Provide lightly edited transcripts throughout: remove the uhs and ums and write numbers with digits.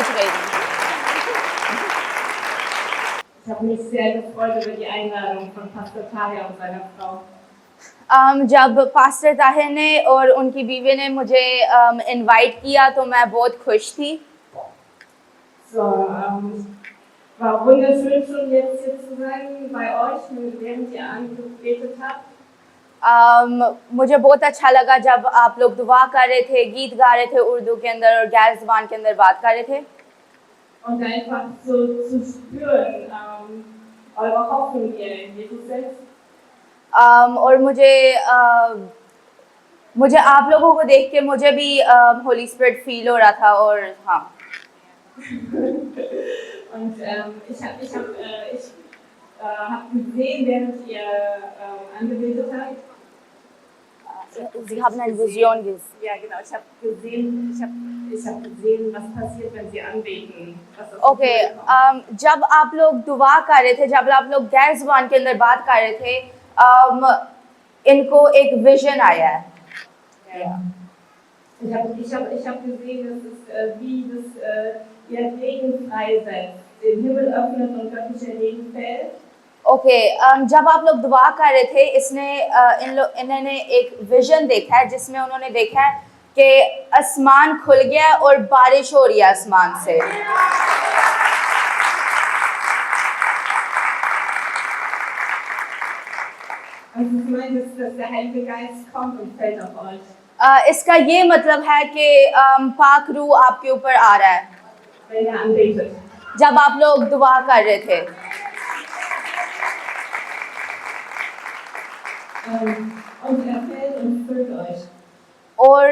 Deutsch reden. Ich habe mich sehr gefreut über die Einladung von Pastor Tahir und seiner Frau. जब pastor Tahir ने और उनकी बीवी ने मुझे इनवाइट किया तो मैं बहुत खुश थी। So, war wunderschön schon jetzt hier zu sein bei euch, während ihr angebetet habt. मुझे बहुत अच्छा लगा जब आप लोग दुआ कर रहे थे, गीत गा रहे थे उर्दू के अंदर और गैर ज़बान के अंदर बात कर रहे थे। Und einfach so zu spüren, eure Hoffnung, die ihr in Jesus setzt. और मुझे आप लोगों को देख के मुझे भी होली स्पिरिट फील हो रहा था और हाँ। Und ich hab gesehen, während ihr angebetet habt. Sie haben eine Vision gesehen. Ja, genau. Ich habe gesehen, was passiert, wenn sie anbeten. Okay, जब आप लोग दुआ कर रहे थे, जब आप लोग गैर ज़बान के अंदर बात कर रहे थे, इनको एक विजन आया है। Ja. Ich hab gesehen, dass es wie das ihr Regen freisetzt, den Himmel öffnet und göttlicher Regen fällt. Okay, जब आप लोग दुआ कर रहे थे, इन्होंने एक विजन देखा है जिसमें उन्होंने देखा है कि आसमान खुल गया और बारिश हो रही है आसमान से। Also ich meine, dass der Heilige Geist kommt und fällt auf euch. इसका ये मतलब है कि पाक रूह आपके ऊपर आ रहा है Wenn ihr anbetet. जब आप लोग दुआ कर रहे थे। Und er fällt und füllt euch. और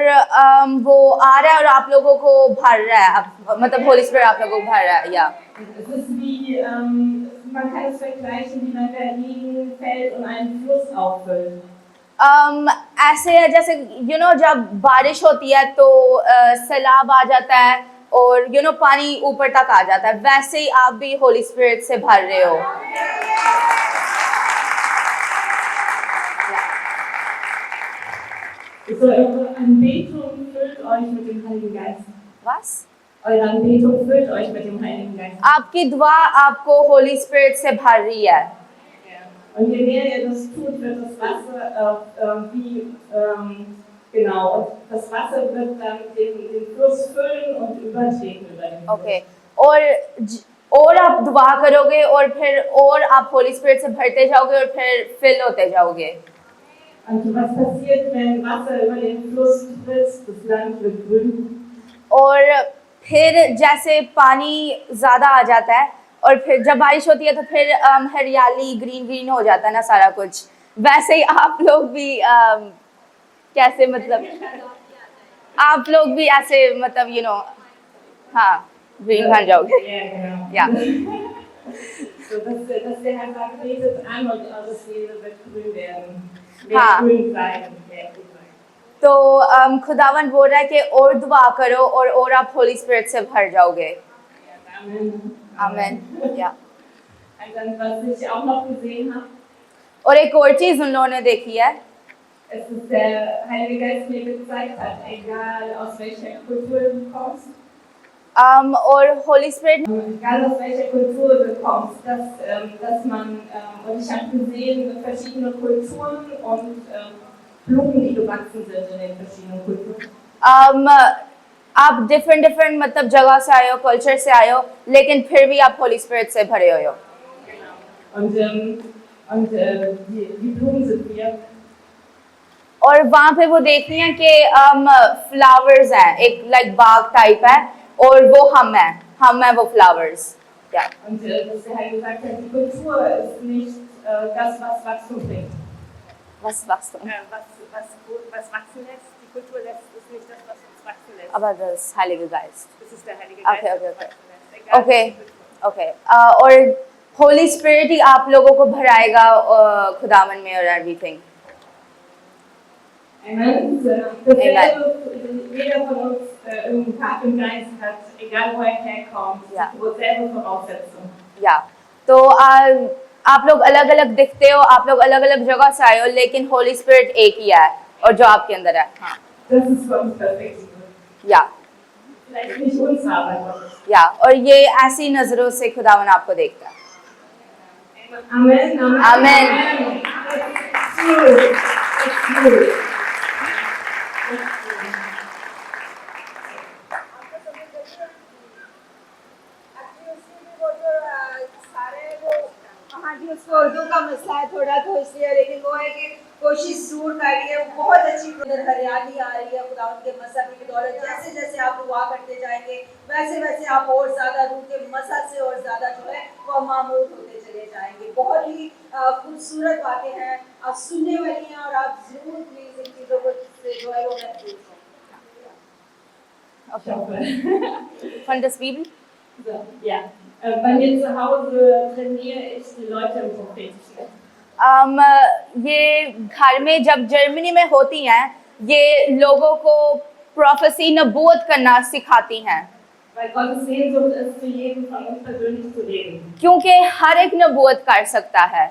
वो आ रहा है और आप लोगों को भर रहा है, मतलब होली स्पिरिट आप लोगों को भर रहा है। या Es ist wie, man kann es vergleichen, wie wenn der Regen fällt und einen Fluss auffüllt. ऐसे है जैसे जब बारिश होती है तो सैलाब आ जाता है और पानी ऊपर तक आ जाता है, वैसे ही आप भी होली स्पिरिट से भर रहे हो। So, eure Anbetung füllt euch mit dem Heiligen Geist. Was? Eure Anbetung füllt euch mit dem Heiligen Geist. आपकी दुआ आपको होली स्पिरिट से भर रही है। Und je mehr ihr das tut, wird das Wasser genau, und das Wasser wird dann den Fluss füllen und übertreten über den Fluss. Okay. और आप दुआ करोगे और फिर और आप होली स्पिरिट से भरते जाओगे और फिर फिल होते जाओगे। Und was passiert, wenn Wasser über den Fluss fließt? Das Land wird grün. और फिर जैसे पानी ज़्यादा आ जाता है और फिर जब बारिश होती है तो फिर हरियाली ग्रीन हो जाता है ना सारा कुछ, वैसे ही आप लोग भी कैसे मतलब आप लोग भी ऐसे मतलब हाँ ग्रीन बन जाओगे। Ja. So, dass der Herr sagt, betet an und eure Seele wird grün werden. हाँ। Grün sein. तो खुदावन बोल रहा है कि और दुआ करो और आप होली स्पिरिट से भर जाओगे। आमीन। या Und dann, was ich auch noch gesehen habe, और एक और चीज़ उन लोगों ने देखी है, es ist der Heilige Geist mir gezeigt hat, egal aus welcher Kultur du kommst, और Holi spirit egal aus welcher Kultur du kommst, dass man, und ich habe gesehen, verschiedene Kulturen und Blumen, die gewachsen sind in den verschiedenen Kulturen. आप different मतलब जगह से आए हो, culture से आए हो, लेकिन फिर भी आप होली स्पिरिट से भरे हुए हो। Und die Blumen sind wir. और वहाँ पे वो देखती हैं कि फ्लावर्स हैं, एक लाइक बाग टाइप है और वो हम हैं वो flowers. Ja. Und dass der Herr gesagt hat, die Kultur ist nicht das, was Wachstum bringt. Was Wachstum? Was wachsen lässt, die Kultur ist nicht das, was uns wachsen lässt. Aber das Heilige Geist. Das ist der Heilige Geist. Okay. और Holi spirit ही आप लोगों को भराएगा खुदावन में और everything. Amen. Jeder von uns irgendeinen Part im Geist hat, egal wo er herkommt, selbe Voraussetzungen. Ja, तो आप लोग अलग अलग दिखते हो, आप लोग अलग अलग जगह से आए हो, लेकिन होली स्पिरिट एक ही है और जो आपके अंदर है। हाँ। Das ist für uns perfekt. Ja. Vielleicht nicht uns, aber Gott. या और ये ऐसी नजरों से खुदावन आपको देखता है। Amen. Amen. Amen. That's true. That's true. हाँ जी, उसको उर्दू का मसला है थोड़ा तो इसलिए, लेकिन वो है कि कोशिश जरूर कर रही है। वो बहुत अच्छी उधर हरियाली आ रही है खुदा के मसहब की दौलत। जैसे जैसे आप दुआ करते जाएंगे वैसे वैसे आप और ज़्यादा रूह के मसहब से और ज़्यादा जो है वो मामूल होते चले जाएंगे। बहुत ही खूबसूरत बातें हैं, आप सुनने वाली हैं और आप जरूर प्लीज इन चीज़ों को से जो है वो महसूस हों। Ich hoffe. Von das Bibel? So, ja. Bei mir zu Hause trainiere ich die Leute im Prophetischen. ये घर में जब जर्मनी में होती हैं ये लोगों को प्रोफेसी नबूवत करना सिखाती हैं Weil Gottes Sehnsucht ist, zu jedem von uns persönlich zu reden. क्योंकि हर एक नबूवत कर सकता है।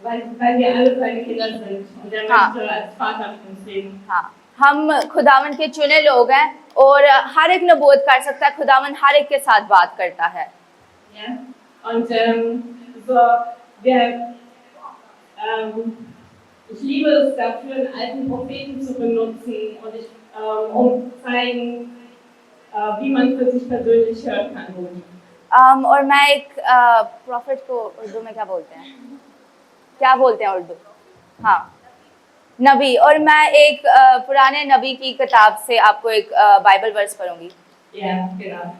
Weil wir alle seine Kinder sind und er हाँ। möchte als Vater mit uns reden. हाँ, हम खुदावन के चुने लोग हैं और हर एक नबूवत कर सकता है। खुदावन हर एक के साथ बात करता है। Ja? Und so, ich liebe es dafür, einen alten Propheten zu benutzen und um zu zeigen, wie man für sich persönlich hören kann. Gut. और मैं एक प्रॉफिट को उर्दू में क्या बोलते हैं उर्दू? हाँ, नबी। और मैं एक पुराने नबी की किताब से आपको एक बाइबल वर्स पढ़ूंगी। Ja, genau.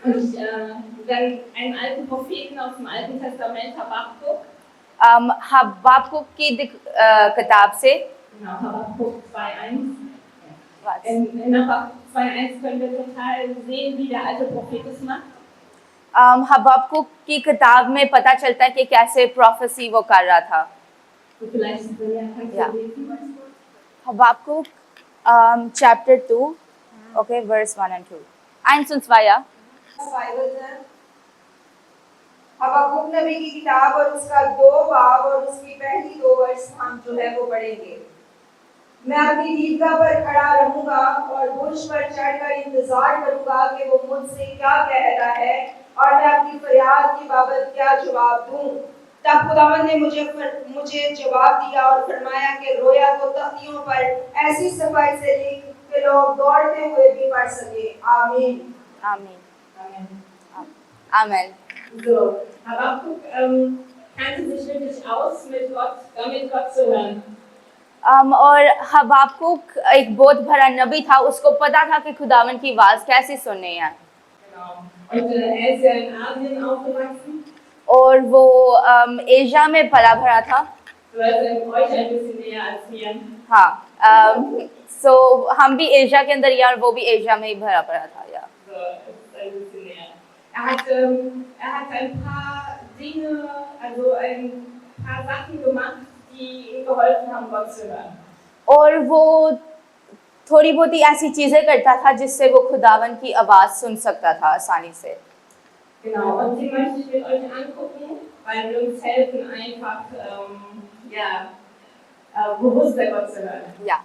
Und dann einen alten Propheten aus dem Alten Testament, Habakkuk. हबाकुक की किताब से Genau, Habakkuk 2,1. In Habakkuk 2,1 können wir total sehen, wie der alte Prophet es macht. हबाकुक की किताब में पता चलता है कि कैसे प्रोफेसी वो कर रहा था। So vielleicht kannst Ja. du lesen. हबाकुक chapter 2, okay, verse 1 and 2. 1 und 2, ja? Bible है हबाकुक नबी की किताब और उसका 2 बाब और उसकी पहली 2 वर्ष हम जो है वो पढ़ेंगे। मैं अपनी दीदगाह पर खड़ा रहूंगा और बुर्ज पर चढ़कर इंतजार करूंगा कि वो मुझसे क्या कहता है और मैं अपनी फरियाद की बाबत क्या जवाब दूं। तब खुदावंद ने मुझे जवाब दिया और फरमाया कि रोया को तख्तियों पर ऐसी सफाई से लिख कि लोग दौड़ते हुए भी पढ़ सके। आमीन। आमीन। Amen. Amen. So, Habakkuk kannte sich wirklich aus, damit Gott zu hören. और हबाकुक एक बहुत भरा नबी था, उसको पता था कि खुदावन की आवाज कैसी सुननी है। Genau. Und er ist ja in Asien aufgewachsen. और वो एशिया में पला भरा था। So ist euch ein bisschen näher als mir. हाँ, so हम भी एशिया के अंदर या वो भी एशिया में ही भरा पड़ा था या। So ist ein bisschen näher. Er hat ein paar Dinge, also ein paar Sachen gemacht, die ihm geholfen haben, Gott zu hören. और वो थोड़ी बहुत ही ऐसी चीजें करता था जिससे वो खुदावन की आवाज सुन सकता था आसानी से। Genau, und die möchte ich mit euch angucken, weil wir uns helfen, einfach bewusster Gott zu hören. या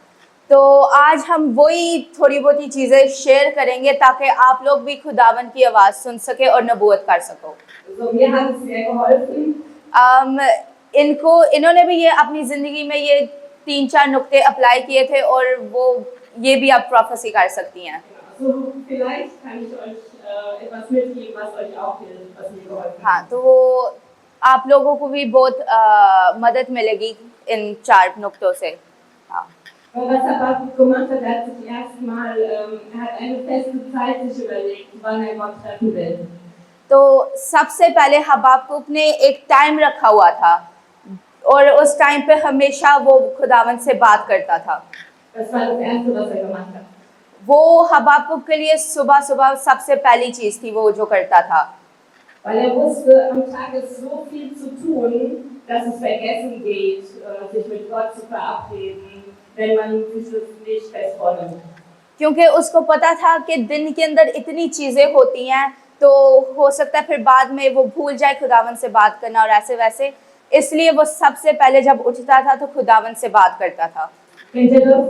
तो आज हम वही थोड़ी बहुत ही चीजें शेयर करेंगे ताकि आप लोग भी खुदावन की आवाज सुन सके और नबूवत कर सको। So, mir hat es sehr geholfen. इन्होंने भी ये अपनी जिंदगी में ये 3-4 नुक्ते अप्लाई किए थे और वो ये भी आप प्रोफेसी कर सकती हैं। So, vielleicht kann ich euch etwas mitgeben, was euch auch hilft, was mir geholfen hat. हाँ, तो वो आप लोगों को भी बहुत मदद मिलेगी इन 4 नुक्तों से। हाँ। Und was Habakkuk gemacht hat, er hat sich erstmal, er hat eine feste Zeit sich überlegt, wann er Gott treffen will. तो सबसे पहले हबाकुक ने एक टाइम रखा हुआ था और उस टाइम पे हमेशा वो खुदावन से बात करता था। Das war das Erste, was er gemacht hat. वो हबाकुक के लिए सुबह सुबह सबसे पहली चीज थी वो जो करता था। Weil er wusste, am Tag ist so viel zu tun, dass es vergessen geht, sich mit Gott zu verabreden, wenn man sich das nicht fest vornimmt. क्योंकि उसको पता था कि दिन के अंदर इतनी चीजें होती हैं तो हो सकता है फिर बाद में वो भूल जाए खुदावन से बात करना और ऐसे वैसे, इसलिए वो सबसे पहले जब उठता था तो खुदावन से बात करता था। Kennt ihr das?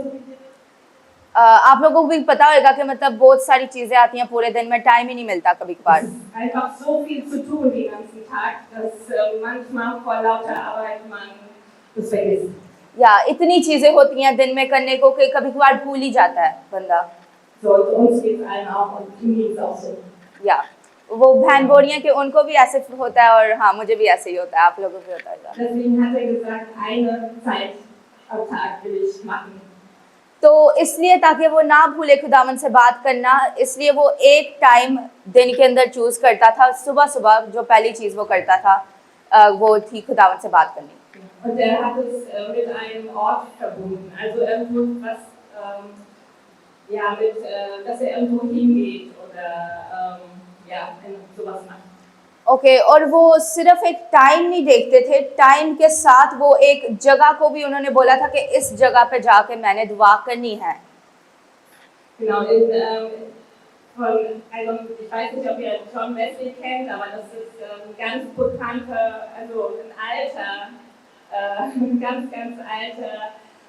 आप लोगों को भी पता होगा कि मतलब बहुत सारी चीजें आती हैं पूरे दिन में, टाइम ही नहीं मिलता कभी Es कभार। ist einfach so viel zu tun den ganzen Tag, dass manchmal vor lauter Arbeit man das vergisst. या इतनी चीजें होती हैं दिन में करने को कि कभी कभार भूल ही जाता है बंदा। So, und uns geht es allen auch und mir geht es auch so. या वो बहन बोल रही हैं कि उनको भी ऐसे होता है, और हाँ मुझे भी ऐसे ही होता है, आप लोगों को भी होता है। Deswegen hat er gesagt, eine Zeit am Tag will ich machen. तो इसलिए ताकि वो ना भूले खुदावन से बात करना, इसलिए वो एक टाइम दिन के अंदर चूज करता था। सुबह सुबह जो पहली चीज वो करता था वो थी खुदावन से बात करनी। Und er hat es mit einem Ort verbunden, also irgendwo was, ja, dass er irgendwo hingeht oder ja, sowas macht. Okay और वो सिर्फ एक टाइम नहीं देखते थे, टाइम के साथ वो एक जगह को भी उन्होंने बोला था कि इस जगह पे जाके मैंने दुआ करनी है। Genau, also ich weiß nicht, ob ihr John Wesley kennt, aber das ist ein ganz bekannter, also ein ganz alter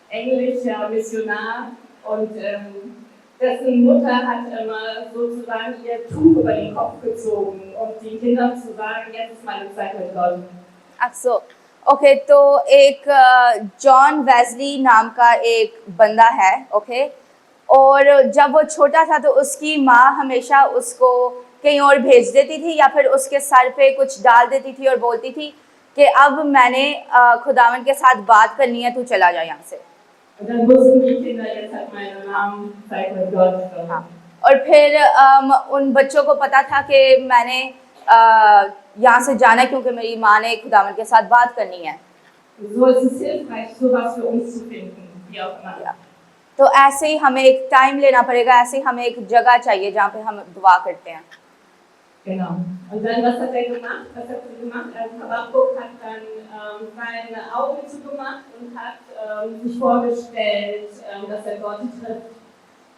englischer Missionar, und dessen Mutter hat immer sozusagen ihr Tuch über den Kopf gezogen, um den Kindern zu sagen, jetzt ist meine Zeit mit Gott. So okay तो एक John Wesley नाम का एक बंदा है, okay और जब वो छोटा था तो उसकी माँ हमेशा उसको कहीं और भेज देती थी या फिर उसके सर पे कुछ डाल देती थी और बोलती थी कि अब मैंने खुदावन के साथ बात करनी है, तू चला जा यहाँ से। Und dann wussten die Kinder, jetzt hat meine Mom Zeit mit Gott. हाँ और फिर उन बच्चों को पता था कि मैंने यहाँ से जाना है क्योंकि मेरी माँ ने खुदावन के साथ बात करनी है। So ist es hilfreich, sowas für uns zu finden, wie auch immer. तो ऐसे ही हमें एक टाइम लेना पड़ेगा, ऐसे ही हमें एक जगह चाहिए जहाँ पे हम दुआ करते हैं। Genau. Und dann, was hat er gemacht? Was hat er gemacht? Habakkuk hat dann seine Augen zugemacht und hat sich vorgestellt, dass er Gott trifft.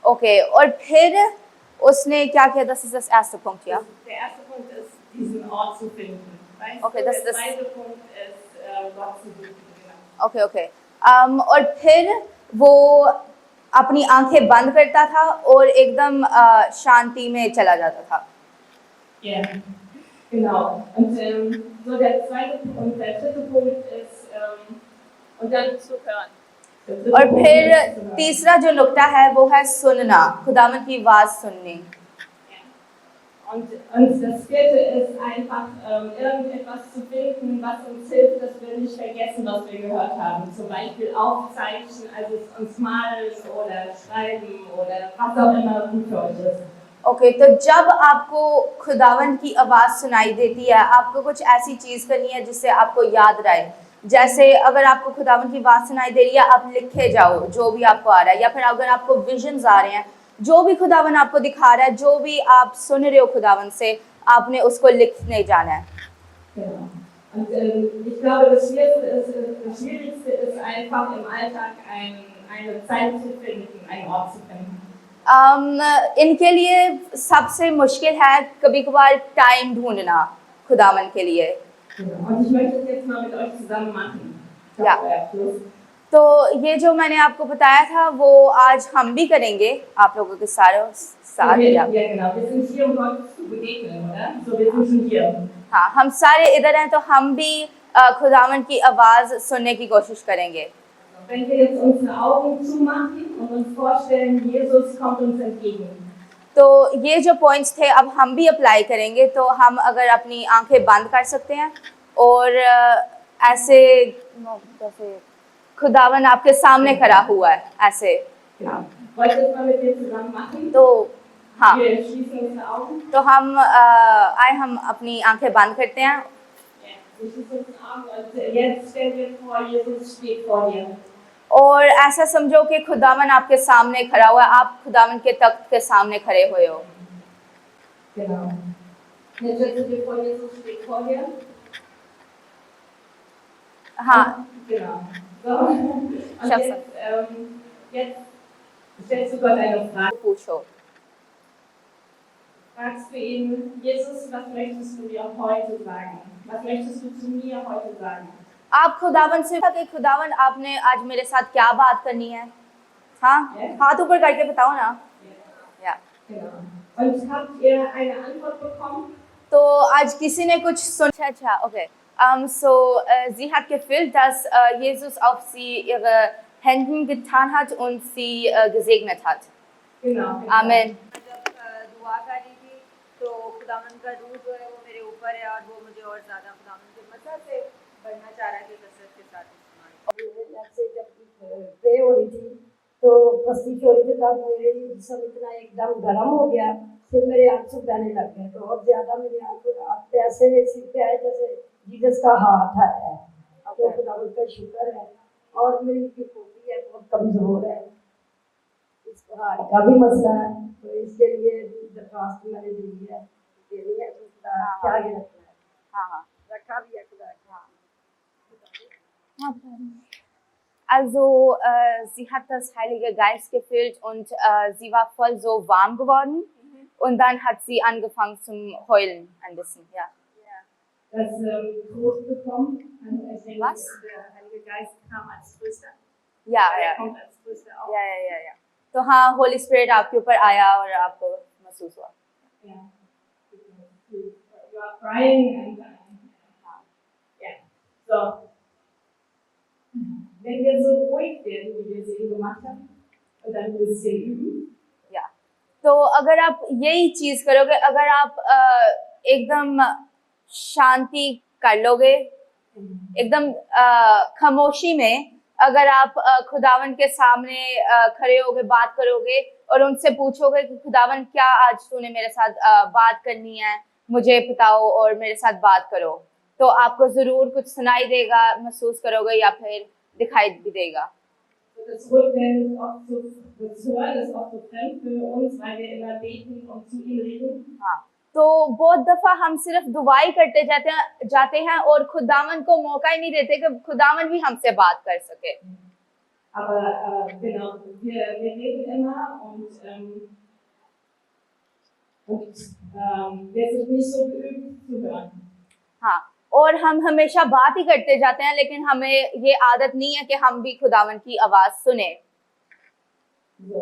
Okay और फिर उसने क्या किया? Das ist das erste Punkt, ja? Der erste Punkt ist, diesen Ort zu finden. Weißt Okay, du, das der ist- zweite Punkt ist, Gott zu suchen. Genau. Okay okay और फिर वो अपनी आंखें बंद करता था और एकदम शांति में चला जाता था। Ja, genau. Und so der zweite und der dritte Punkt ist, und dann zuhören. Der dritte और Punkt फिर ist zuhören. तीसरा जो नुक्ता है वो है सुनना, खुदावन की आवाज सुननी। Und das vierte ist einfach, irgendetwas zu finden, was uns hilft, dass wir nicht vergessen, was wir gehört haben. Zum Beispiel aufzeichnen, also uns malen oder schreiben oder was auch immer gut für euch ist. Okay तो जब आपको खुदावन की आवाज़ सुनाई देती है, आपको कुछ ऐसी चीज़ करनी है जिससे आपको याद रहे। जैसे अगर आपको खुदावन की आवाज़ सुनाई दे रही है, आप लिखे जाओ जो भी आपको आ रहा है, या फिर अगर आपको विजन्स आ रहे हैं, जो भी खुदावन आपको दिखा रहा है, जो भी आप सुन रहे हो खुदावन से, आपने उसको लिखने जाना है। Genau. Und ich glaube, das Schwierigste ist einfach im Alltag eine Zeit zu finden, einen Ort zu finden. इनके लिए सबसे मुश्किल है कभी कभार टाइम ढूंढना खुदावन के लिए। Genau. Und ich möchte es jetzt mal mit euch zusammen machen. Ich Ja. hoffe, ihr habt Lust. तो ये जो मैंने आपको बताया था वो आज हम भी करेंगे आप लोगों के साथ। Ja, genau. Wir sind hier, um Gott zu begegnen, oder? So, wir sind schon hier. हाँ हम सारे इधर हैं तो हम भी खुदावन की आवाज़ सुनने की कोशिश करेंगे। Wenn wir jetzt unsere Augen zumachen und uns vorstellen, Jesus kommt uns entgegen. तो ये जो पॉइंट्स थे अब हम भी अप्लाई करेंगे। तो हम अगर अपनी आंखें बंद कर सकते हैं और ऐसे जैसे खुदावन आपके सामने खड़ा हुआ है ऐसे, Genau. Wollt ihr das mal mit mir zusammen machen? तो हाँ Wir schließen unsere Augen. तो हम अपनी आंखें बंद करते हैं Ja, wir schließen unsere Augen und jetzt stellen wir vor, Jesus steht vor dir. और ऐसा समझो कि खुदावन आपके सामने खड़ा हुआ है, आप खुदावन के तख्त के सामने खड़े हुए हो। Genau. Jetzt stellst du dir vor, Jesus steht vor dir. हाँ Genau. So. Und Schaff's. jetzt stellst du Gott eine Frage. पूछो, Fragst du ihn, Jesus, was möchtest du mir heute sagen? Was möchtest du zu mir heute sagen? आप खुदावन से कि खुदावन आपने आज मेरे साथ क्या बात करनी है। हाँ, Yes. हाथ ऊपर करके बताओ ना। या Genau. Und habt ihr eine Antwort bekommen? तो आज किसी ने कुछ सुना? अच्छा, okay. So, sie hat gefühlt, dass Jesus auf sie ihre Händen getan hat und sie gesegnet hat. Genau. Amen. जब दुआ कर रही थी तो खुदावंद का रूह जो है वो मेरे ऊपर है और वो मुझे और ज़्यादा खुदावंद के मदद से बढ़ना चाह रहा है कि कसरत के साथ इस्तेमाल से जब प्रे हो रही थी तो प्रस्तुत हो रही थी तब मेरे जिस्म इतना एकदम गर्म हो गया, फिर मेरे आंसू बहने लग गए। बहुत ज़्यादा मेरे आंसू ऐसे सिर पे आए जैसे जीसस का हाथ है। तो खुदावंद का शुक्र है। और मेरी जो पोती है बहुत कमज़ोर है, इसको हार्ट का भी मसला है, तो इसके लिए दरख्वास्त मैंने दी है, देनी है तो क्या आगे रखना है, हाँ, रखा भी है खुदा। Also, sie hat das Heilige Geist gefühlt und sie war voll so warm geworden und dann hat sie angefangen zum Heulen ein bisschen, ja. Das Trost bekommen. Also ich denke, Was? der Heilige Geist kam als Tröster. Ja, Er ja, kommt als Tröster auch. या। तो हाँ, Holi spirit आपके ऊपर आया और आपको महसूस हुआ। Ja. You are crying and ja. So. Wenn wir so ruhig werden, wie wir es eben gemacht haben, und dann ein bisschen üben, या तो अगर आप यही चीज करोगे, अगर आप एकदम शांति कर लोगे, एकदम खामोशी में अगर आप खुदावन के सामने खड़े होगे, बात करोगे और उनसे पूछोगे कि खुदावन क्या आज तूने मेरे साथ बात करनी है, मुझे बताओ और मेरे साथ बात करो, तो आपको जरूर कुछ सुनाई देगा, महसूस करोगे या फिर दिखाई भी देगा। das Ruhigwerden ist oft so, das Hören ist oft so fremd für uns, weil wir immer beten und zu ihm reden. हाँ, तो बहुत दफा हम सिर्फ दुआई करते जाते हैं और खुदावन को मौका ही नहीं देते कि खुदावन भी हमसे बात कर सके। Aber genau, wir reden immer und wir sind nicht so geübt zu hören. हाँ, और हम हमेशा बात ही करते जाते हैं, लेकिन हमें ये आदत नहीं है कि हम भी खुदावन की आवाज सुने। So,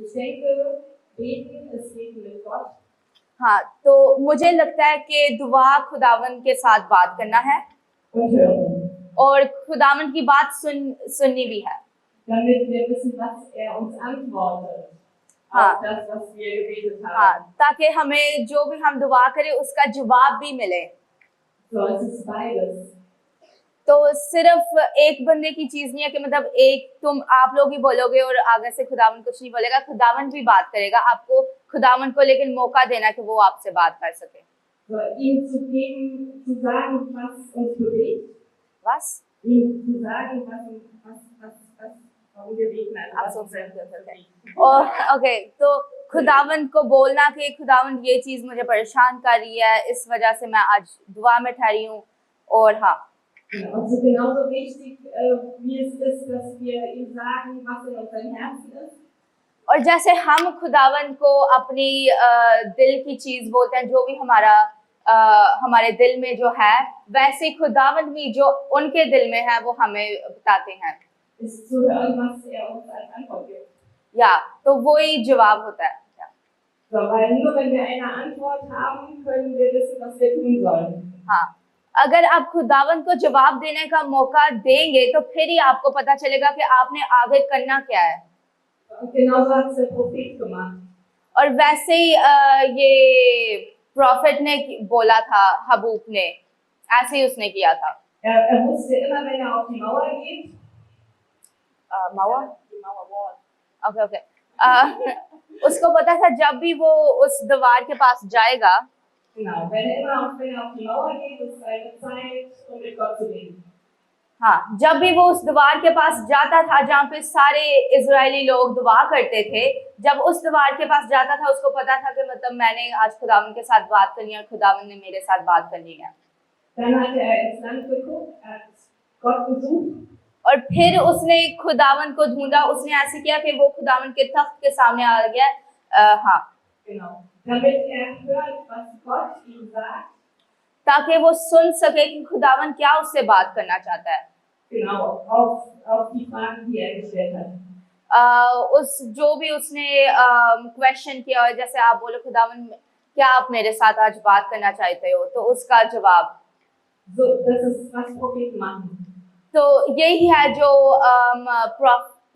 ich denke, beten ist Reden mit Gott. हाँ, तो मुझे लगता है कि दुआ खुदावन के साथ बात करना है Und hören. और खुदावन की बात सुननी भी है, Damit wir wissen, was er uns antwortet. हाँ। Auf das, was wir gebetet haben. हाँ, ताकि हमें जो भी हम दुआ करें उसका जवाब भी मिले। So, es ist beides. तो सिर्फ एक बंदे की चीज नहीं है कि मतलब एक आप लोग ही बोलोगे और आगे से खुदावन कुछ नहीं बोलेगा, खुदावन भी बात करेगा, आपको खुदावन को लेकिन मौका देना कि वो आपसे बात कर सके। So, ihm zu geben, zu sagen, was uns bewegt. बस Ihm zu sagen, warum wir beten. Also, was uns bewegt. और ओके, तो खुदावन को बोलना कि खुदावन ये चीज मुझे परेशान कर रही है, इस वजह से मैं आज दुआ में ठहरी हूँ। और हाँ, Und so genauso wichtig, wie es ist, dass wir ihm sagen, was in unserem Herzen ist. और जैसे हम खुदावन को अपनी दिल की चीज बोलते हैं, जो भी हमारे दिल में जो है, वैसे खुदावन भी जो उनके दिल में है वो हमें बताते हैं। Ist zu hören, was er uns als Antwort gibt. या तो वही जवाब होता है। So, weil nur wenn wir eine Antwort haben, können wir wissen, was wir tun sollen. हाँ, अगर आप खुदावन को जवाब देने का मौका देंगे तो फिर ही आपको पता चलेगा कि आपने आगे करना क्या है। Und genauso hat es der Prophet gemacht. और वैसे ही ये प्रॉफिट ने बोला था, हबूक ने, ऐसे ही उसने किया था। Er wusste immer, wenn er auf die Mauer geht, मवा die Mauer Wall. Okay okay उसको पता था जब भी वो उस दीवार के पास जाएगा, Genau, wenn er auf die Mauer geht, ist eine Zeit, um mit Gott zu reden. हाँ, जब भी वो उस दीवार के पास जाता था जहाँ पे सारे इजरायली लोग दुआ करते थे, जब उस दीवार के पास जाता था उसको पता था कि मतलब मैंने आज खुदावन के साथ बात करनी है, खुदावन ने मेरे साथ बात करनी है। Dann hat er ins Land geguckt, er hat Gott gesucht. और फिर उसने खुदावन को ढूंढा, उसने ऐसे किया कि वो खुदावन के तख्त के सामने आ गया। हाँ, Genau. Damit er hört, was Gott ihm sagt. ताकि वो सुन सके कि खुदावन क्या उससे बात करना चाहता है। Genau, auf die Fragen, die er gestellt hat. उस जो भी उसने क्वेश्चन किया, और जैसे आप बोलो खुदावन क्या आप मेरे साथ आज बात करना चाहते हो, तो उसका जवाब। So, das ist, was Propheten machen. तो यही है जो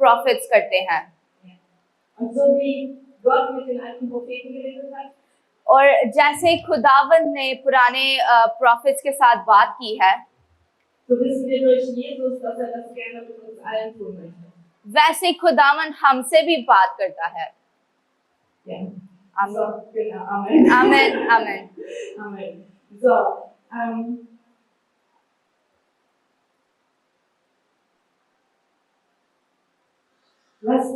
प्रॉफिट्स करते हैं। Und so wie Gott mit den alten Propheten geredet hat, और जैसे खुदावन ने पुराने प्रॉफिट्स के साथ बात की है, so wissen wir durch Jesus, dass er das gerne mit uns allen tun möchte. वैसे खुदावन हमसे भी बात करता है। Ja. Amen. So, genau, Amen. Amen amen. Amen. So, was,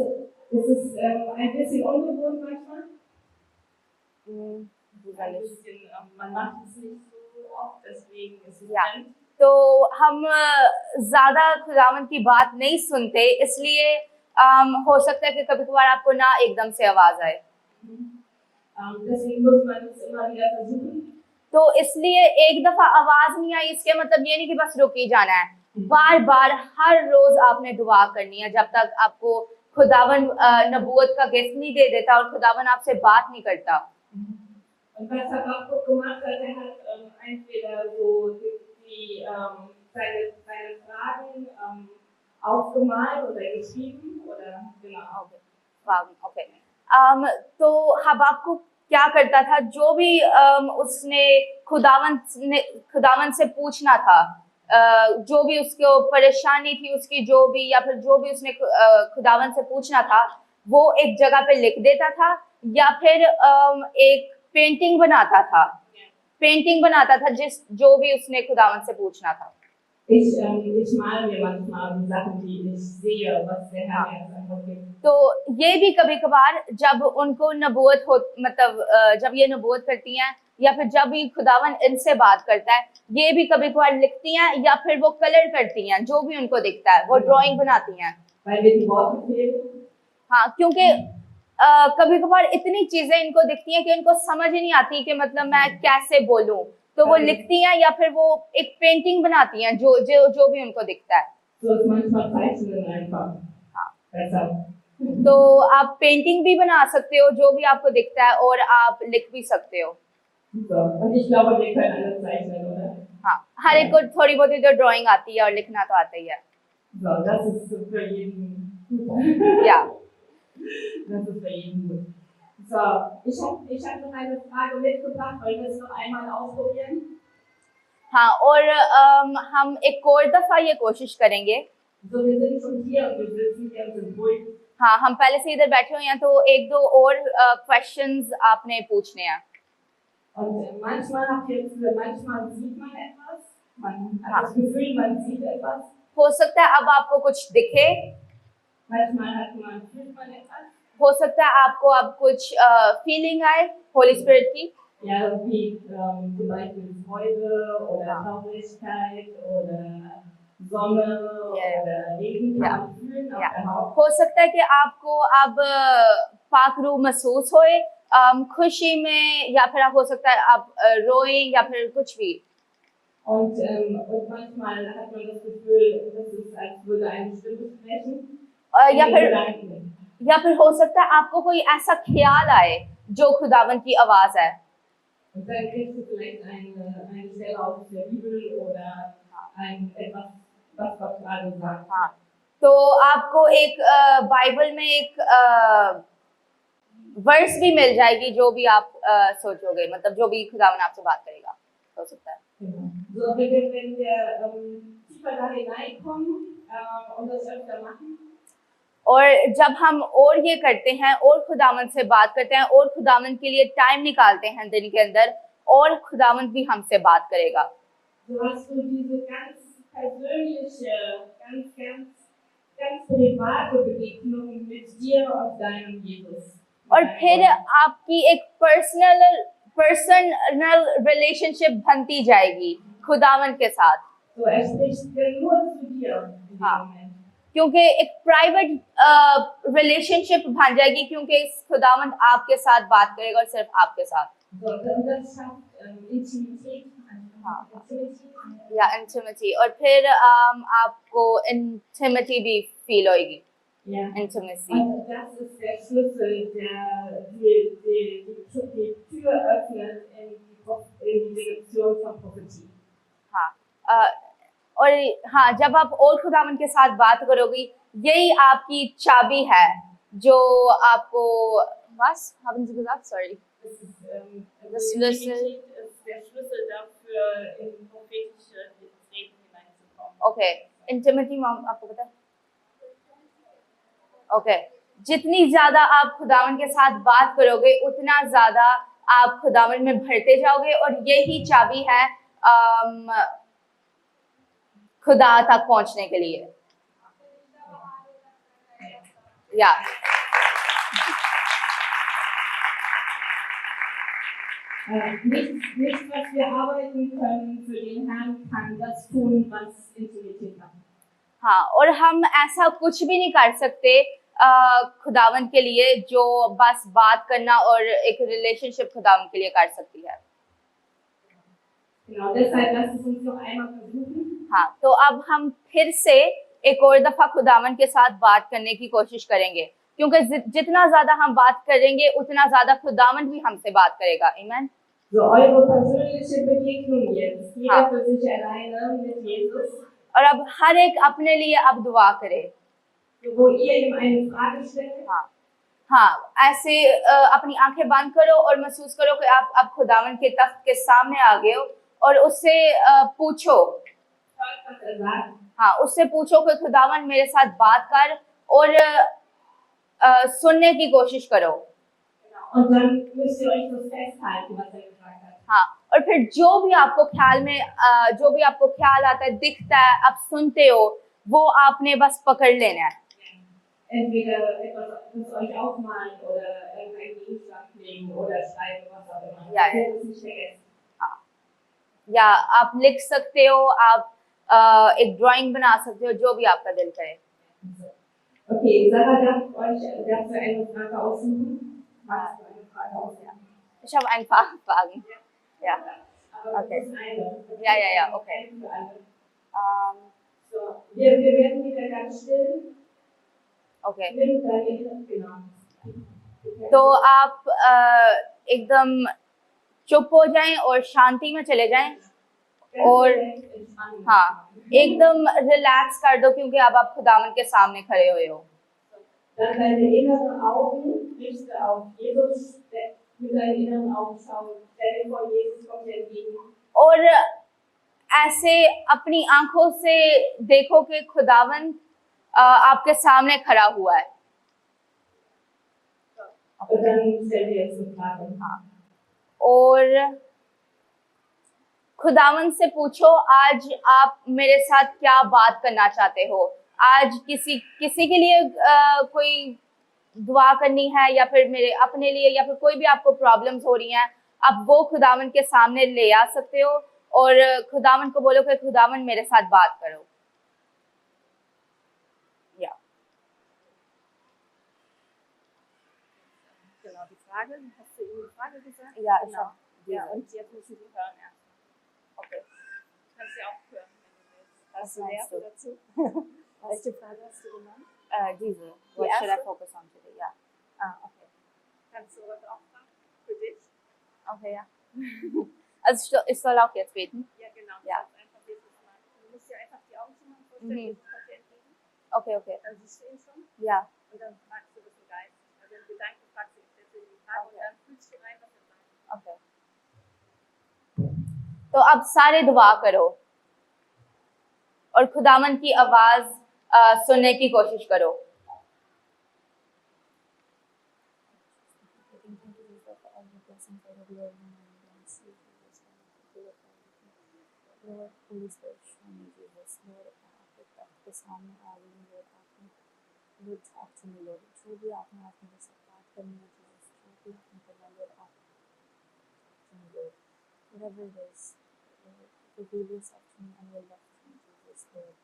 es ist ein bisschen ungewohnt manchmal. Ein bisschen, man macht es nicht so oft, deswegen ist es Ja. fremd. तो हम ज्यादा खुदावन की बात नहीं सुनते, इसलिए हो सकता है कि कभी कभार आपको ना एकदम से आवाज आए। Deswegen muss man es immer wieder versuchen. तो इसलिए एक दफा आवाज नहीं आई इसके मतलब ये नहीं कि बस रुक ही जाना है, बार बार हर रोज आपने दुआ करनी है जब तक आपको खुदावन नबूवत का गिफ्ट नहीं दे देता और खुदावन आपसे बात नहीं करता। Und was Habakkuk gemacht hat, er hat entweder so seine Fragen aufgemalt oder geschrieben oder genau. Okay. तो हबाक्कुक क्या करता था, जो भी उसने खुदावन से पूछना था, जो भी उसको परेशानी थी उसकी, जो भी या फिर जो भी उसने खुदावन से पूछना था, वो एक जगह पे लिख देता था या फिर एक पेंटिंग बनाता था जो भी उसने खुदावन से पूछना था। Ich male mir manchmal die Sachen, die ich sehe, was der Herr mir als Antwort gibt. तो ये भी कभी कभार जब उनको नबूवत हो, मतलब जब ये नबूवत करती हैं या फिर जब भी खुदावन इनसे बात करता है, ये भी कभी कभार लिखती हैं या फिर वो कलर करती हैं, जो भी उनको दिखता है वो ड्राइंग बनाती हैं। Weil mir die Worte fehlen. हाँ, क्योंकि कभी कभार इतनी चीजें इनको दिखती हैं कि इनको समझ ही नहीं आती कि मतलब मैं कैसे बोलूं, तो वो लिखती हैं या फिर वो एक पेंटिंग बनाती हैं जो भी उनको दिखता है। So ist manchmal Zeichnen einfach. Besser. तो आप पेंटिंग भी बना सकते हो जो भी आपको दिखता है, और आप लिख भी सकते हो। So. Und ich glaube, wir können alle zeichnen, oder? हाँ, हर एक को थोड़ी बहुत जो ड्राइंग आती है और लिखना तो आता ही है। So, das ist für jeden gut. या Das ist für jeden gut. So, ich hab noch eine Frage mitgebracht. Wollen wir es noch einmal ausprobieren? हाँ, और हम एक और दफा ये कोशिश करेंगे। So, wir sind schon hier und wir sitzen hier und sind ruhig. हाँ, हम पहले से इधर बैठे हुए हैं, तो एक दो और क्वेश्चंस आपने पूछने हैं। Und manchmal sieht man etwas. Man hat das Gefühl, man sieht etwas. हो सकता है अब आपको कुछ दिखे, Manchmal fühlt man etwas. हो सकता है आपको अब कुछ फीलिंग आए होली स्पिरिट की। Ja, wie zum Beispiel Freude oder Traurigkeit oder Sonne oder Regen kann man fühlen auf der Haut. हो सकता है कि आपको अब पाकरू महसूस होए खुशी में, या फिर आप हो सकता है आप रोए या फिर कुछ भी। Und manchmal hat man das Gefühl, dass es als würde eine Stimme sprechen. या फिर हो सकता है आपको कोई ऐसा ख्याल आए जो खुदावन की आवाज है। Und dann kriegst du vielleicht eine Stelle aus der Bibel oder etwas, was Gott gerade sagt. हाँ, तो आपको एक बाइबल में एक वर्स भी मिल जाएगी जो भी आप सोचोगे, मतलब जो भी खुदावन आपसे बात करेगा, हो सकता है। So, wenn wir tiefer da hineinkommen und das öfter machen. और जब हम और ये करते हैं और खुदावन से बात करते हैं और खुदावन के लिए टाइम निकालते हैं दिन के अंदर, और खुदावन भी हमसे बात करेगा। So hast du diese ganz persönliche, ganz private Begegnung mit dir und deinem Jesus. और फिर आपकी एक पर्सनल रिलेशनशिप बनती जाएगी खुदावन के साथ। So spricht nur zu dir in diesem Moment. क्योंकि एक प्राइवेट रिलेशनशिप बन जाएगी, क्योंकि खुदावंद आपके साथ बात करेगा और सिर्फ आपके साथ। या इंटिमिटी, और फिर आपको इंटिमिटी भी फील होगी। Ja. intimacy. Und das ist der Schlüssel, der die Tür öffnet in die dimension von Prophetie. हाँ और हाँ, जब आप और खुदावन के साथ बात करोगी, यही आपकी चाबी है जो आपको was haben Sie gesagt? Sorry. Das ist, Das Intimität Schlüssel. ist der Schlüssel dafür, in prophetische Reden hineinzukommen. Okay. Intimacy में आपको पता है? Okay. जितनी ज्यादा आप खुदावन के साथ बात करोगे, उतना ज्यादा आप खुदावन में भरते जाओगे, और यही चाबी है खुदा तक पहुंचने के लिए. या Nichts, was wir arbeiten können für den Herrn, kann das tun, was Intimität macht. हाँ, और हम ऐसा कुछ भी नहीं कर सकते खुदावन के लिए जो बस बात करना और एक रिलेशनशिप खुदावन के लिए कर सकती है. Genau, deshalb lasst es uns noch einmal versuchen. हाँ, तो अब हम फिर से एक और दफा खुदावन के साथ बात करने की कोशिश करेंगे, क्योंकि जितना ज्यादा हम बात करेंगे, उतना ज्यादा खुदावन भी हमसे बात करेगा. आमीन. So, eure persönliche Begegnung jetzt, jeder für sich alleine mit Jesus. और अब हर एक अपने लिए अब दुआ करे. Wo ihr ihm eine Frage stellt. हाँ, ऐसे अपनी आंखें बंद करो और महसूस करो कि आप अब खुदावन के तख्त के सामने आ गए हो, और उससे पूछो. हाँ, उससे पूछो कि खुदावन मेरे साथ बात कर, और सुनने की कोशिश करो. Und dann müsst ihr euch das festhalten, was er gesagt hat. हाँ, और फिर जो भी आपको ख्याल में जो भी आपको ख्याल आता है, दिखता है, आप सुनते हो, वो आपने बस पकड़ लेना है. Entweder etwas, das euch aufmalen oder irgendeinen Gegenstand legen oder schreiben, was auch immer. Ja, Ihr dürft es nicht vergessen. या आप लिख सकते हो, आप एक ड्राइंग बना सकते हो, जो भी आपका दिल करे. Okay, Sarah darf für eine Frage aussuchen. Magst du eine Frage aussuchen? Ich habe ein paar Fragen. Ja. Aber Okay. das ist eine. Ja, okay. Eine für alle. So, Um, wir werden wieder ganz still. okay. Nimm deine genau. तो आप एकदम चुप हो जाएं और शांति में चले जाएं, और हाँ, एकदम रिलैक्स कर दो, क्योंकि अब आप खुदावन के सामने खड़े हुए हो. Dann deine inneren Augen richte auf Jesus, mit deinen inneren Augen schauen. Stell dir vor, Jesus kommt dir entgegen. और ऐसे अपनी आंखों से देखो कि खुदावन आपके सामने खड़ा हुआ है. Und dann stell dir jetzt eine Frage. हाँ, और खुदावन से पूछो, आज आप मेरे साथ क्या बात करना चाहते हो. आज किसी के लिए कोई दुआ करनी है, या फिर मेरे अपने लिए, या फिर कोई भी आपको प्रॉब्लम्स हो रही हैं, आप वो खुदावन के सामने ले आ सकते हो, और खुदावन को बोलो कि खुदावन मेरे साथ बात करो. या Genau, die Frage, hast du eben die Frage gesagt? Ja, genau. Ja, diese. und jetzt müssen Sie hören erst. Okay. Du kannst ja auch hören, wenn du willst. Was Hast du meinst Nerven du? dazu? Welche Frage hast du genannt? diese. Die What should I erste? focus on today? Ja. Okay. Kannst du was auch fragen? Für dich? Okay, ja. Also ich soll auch jetzt beten? Ja, genau. Ja. Du einfach Jesus mal. Du musst dir einfach die Augen zumachen, vorstellen, Mhm. Jesus kommt dir entgegen. Okay. Dann siehst du ihn schon Ja. und dann fragst du das im Geist. Also im Gedanken fragst du, ich stelle dir die Frage und dann fühlst du rein, was er sagt. Okay. तो अब सारे दुआ करो और खुदावन की आवाज सुनने की कोशिश करो. Lord, Holy Spirit, show me Jesus. Lord, आपके तख्त के सामने आ गई हूँ, Lord, आपने Lord, talk to me, Lord. जो भी आपने मेरे साथ बात करनी है, Jesus, जो भी आपने करना है, Lord, आप talk to me, Lord. Whatever it is, Lord, reveal yourself to me and your love to me, Jesus, Lord.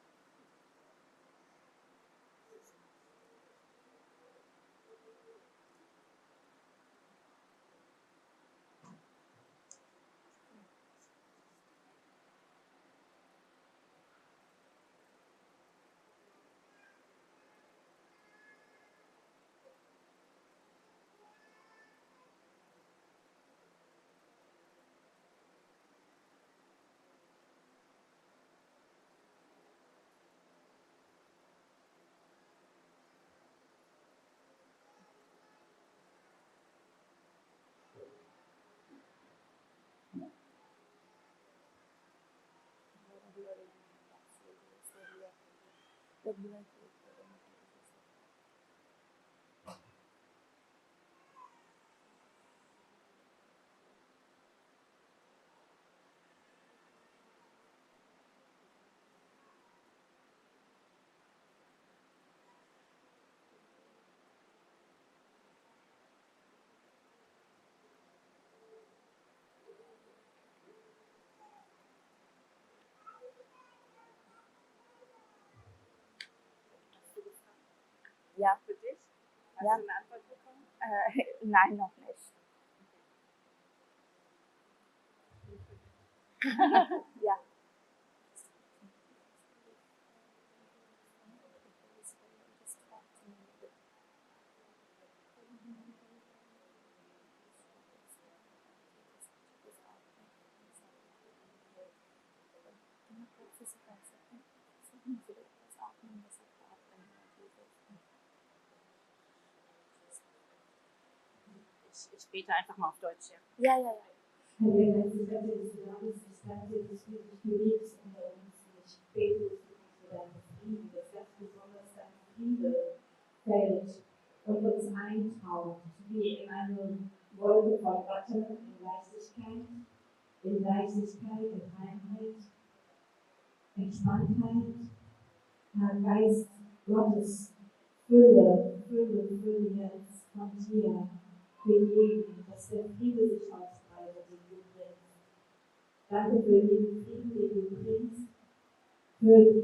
Ja. Für dich? Hast Ja. du eine Antwort bekommen? Nein, noch nicht. Ja. Ich bete einfach mal auf Deutsch, ja. Ja, ja, ja. Herr, wir danken dir, dass du da bist. Ich danke dir, dass du dich bewegst unter uns. Ich bete, dass du für deinen Frieden, dass ganz besonders dein Friede fällt und uns eintaucht, wie in eine Wolke von Watte, in Leichtigkeit, in Reinheit, Entspanntheit, Herr Geist Gottes, Fülle jetzt von dir für jeden, dass der Friede sich ausbreitet, den du bringst. Danke für den Frieden, den du bringst, für den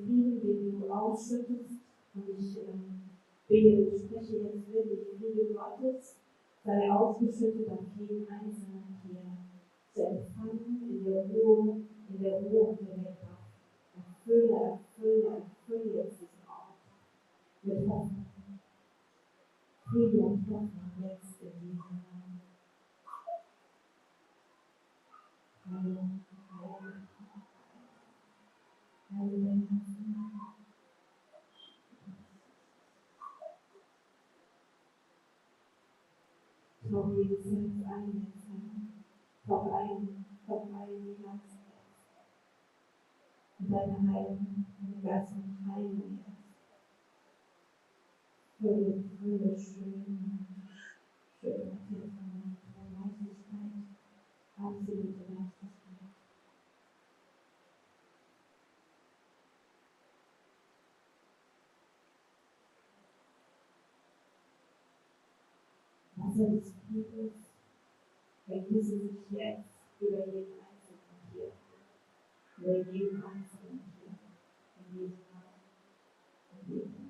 Frieden, den du ausschüttest. Und ich spreche jetzt wirklich, Friede Gottes sei ausgeschüttet auf jeden Einzelnen hier, zu empfangen in der Ruhe und der Kraft. Erfülle jetzt diesen Ort mit Hoffnung. Friede und Hoffnung jetzt in diesem Namen. Heilung. Tauch jedes Herz ein jetzt, Herr. Tauch ein die Herzen jetzt. Und deine Heilung, deine Geist und Heilung jetzt. Fülle, schön jetzt von Leichtigkeit, absolute Leichtigkeit. Wasser des Friedens ergieße sich jetzt über jeden Einzelnen hier. Über jeden Einzelnen hier. In diesem Namen. In diesem Namen.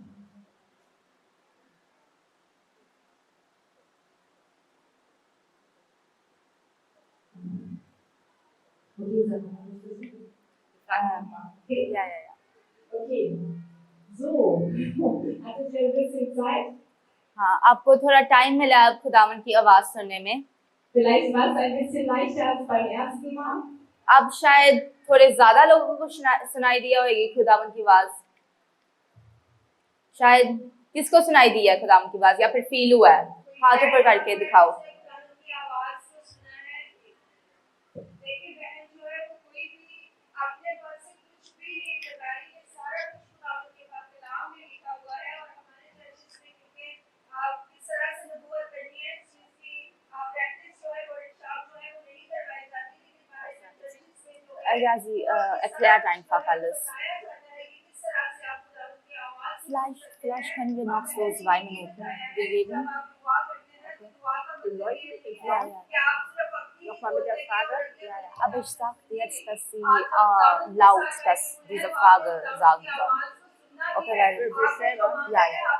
Okay, sag mal, was ist das? Frag nochmal. Okay. Ja, ja, ja. Okay. So, hattet ihr ein bisschen Zeit? हाँ, आपको थोड़ा time मिला अब खुदावन की आवाज सुनने में. Vielleicht war es ein bisschen leichter als beim ersten Mal. अब शायद थोड़े ज्यादा लोगों को सुनाई दिया होगी खुदावन की आवाज. शायद किसको सुनाई दी है खुदावन की आवाज या फिर फील हुआ है? हाथ ऊपर करके दिखाओ. Ja, sie erklärt einfach alles. Vielleicht können wir noch so 2 Minuten reden. Ja, ja. Nochmal mit der Frage. Ja, ja. Aber ich sagte jetzt, dass sie laut diese Frage sagen soll. Okay, weil, Für sich selber. ja, ja, ja.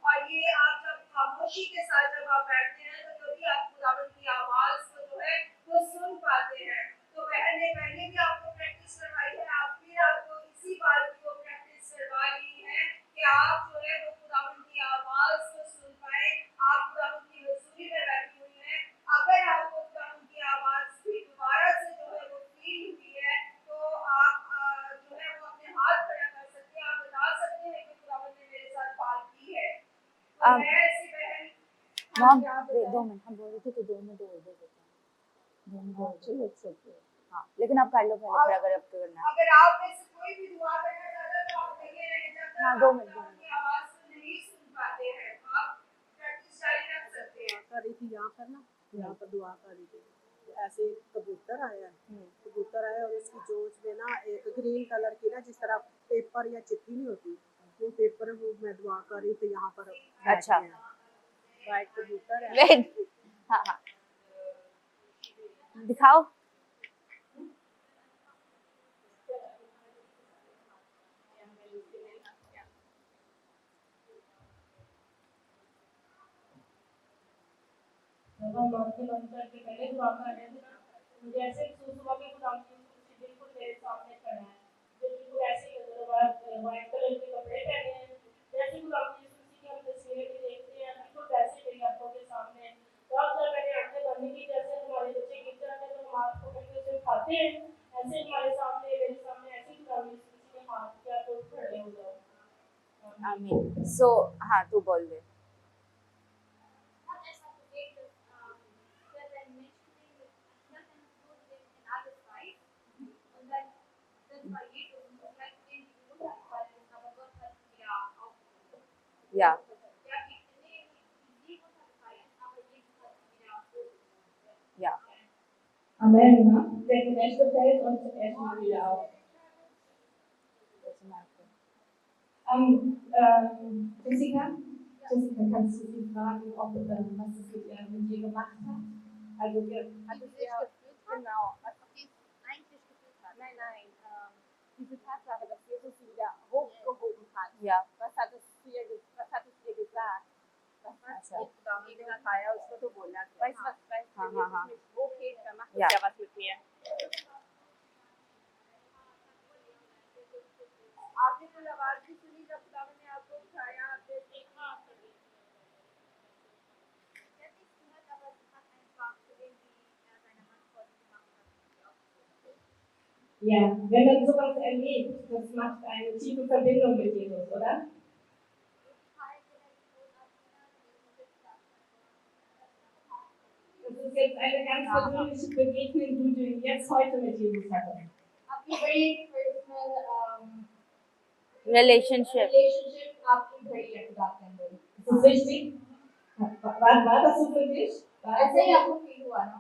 और ये आप जब खामोशी के साथ जब आप बैठते हैं तो कभी आप खुदावंद की आवाज को जो है वो सुन पाते हैं. तो बहन ने पहले भी आपको प्रैक्टिस करवाई है, आप फिर आपको इसी बात की वो प्रैक्टिस करवा रही है कि आप जो है वो खुदावंद की आवाज को सुन पाए. आप खुदावंद की हुजूरी में बैठी हुई हैं. अगर आपको खुदावंद की आवाज भी दोबारा से जो है वो फील हुई है तो आप जो है वो अपने हाथ खड़ा कर सकते हैं. आप बता सकते हैं कि खुदावंद ने मेरे साथ बात की है. Mom, wait, 2 minute. हम बोल रहे थे तो 2 मिनट और दे देते हैं. 2 मिनट और. हाँ लेकिन आप कर लो पहले फिर अगर आपको करना है। अगर आप में से कोई भी दुआ करना चाहता है तो आप लगे रहें, जब तक हाँ, 2 आप मिनट, 2 मिनट। अपनी आवाज को नहीं सुन पाते हैं आप प्रैक्टिस जारी रख सकते हैं। कर रही थी यहाँ पर ना, यहाँ पर दुआ कर रही थी, तो ऐसे एक कबूतर आया है, कबूतर आया और उसकी चोंच में ना एक ग्रीन कलर की ना, जिस तरह पेपर या चिट्ठी नहीं होती, वो पेपर वो मैं दुआ कर रही थी यहाँ पर। अच्छा। वाइट कबूतर है। वेट, हाँ हाँ दिखाओ। जब हम मौत के मंत्र के पहले दुआ कर रहे थे ना, मुझे ऐसे महसूस हुआ कि खुदा की कुर्सी बिल्कुल मेरे सामने खड़ा है, जो बिल्कुल ऐसे ही व्हाइट कलर के कपड़े पहने हैं, जैसे खुदा की कुर्सी की हम तस्वीरें में देखते हैं, बिल्कुल वैसे मेरी आंखों के सामने। तो अब जब मैंने आंखें बंद की, जैसे हमारे बच्चे गिर जाते हैं तो हम हाथ पकड़ के उसे उठाते हैं, ऐसे हमारे सामने मेरे सामने ऐसे खुदा की कुर्सी ने हाथ किया तो खड़े हो जाओ। आमीन। सो हाँ तू बोल दे। Ja. Ja. Amen. Ne? Der Gerechte fällt und er steht wieder auf. Jessica, kannst du sie fragen, ob, was es mit dir gemacht hat? Also, hat es dir genau, was sie eigentlich gefühlt hat. Nein, nein, diese Tatsache, dass Jesus sie wieder hochgehoben hat. Ja. Was hat es dir gesagt? अच्छा। खाया उसको तो बोलना क्या? हाँ, हाँ, हाँ। Okay, dann macht Ja. es ja was mit mir. आपने कोई आवाज भी सुनी जब खुदा ने आपको उठाया, आपने देखा? Ja, wenn man sowas erlebt, das macht eine tiefe Verbindung mit Jesus, oder? Das ist jetzt eine ganz persönliche Begegnung, die du jetzt heute mit Jesus hattest. आपकी बड़ी पर्सनल Relationship. आपकी बड़ी है खुदा के अंदर। Ist das richtig? War das so für dich? ऐसे ही आपको फील हुआ ना?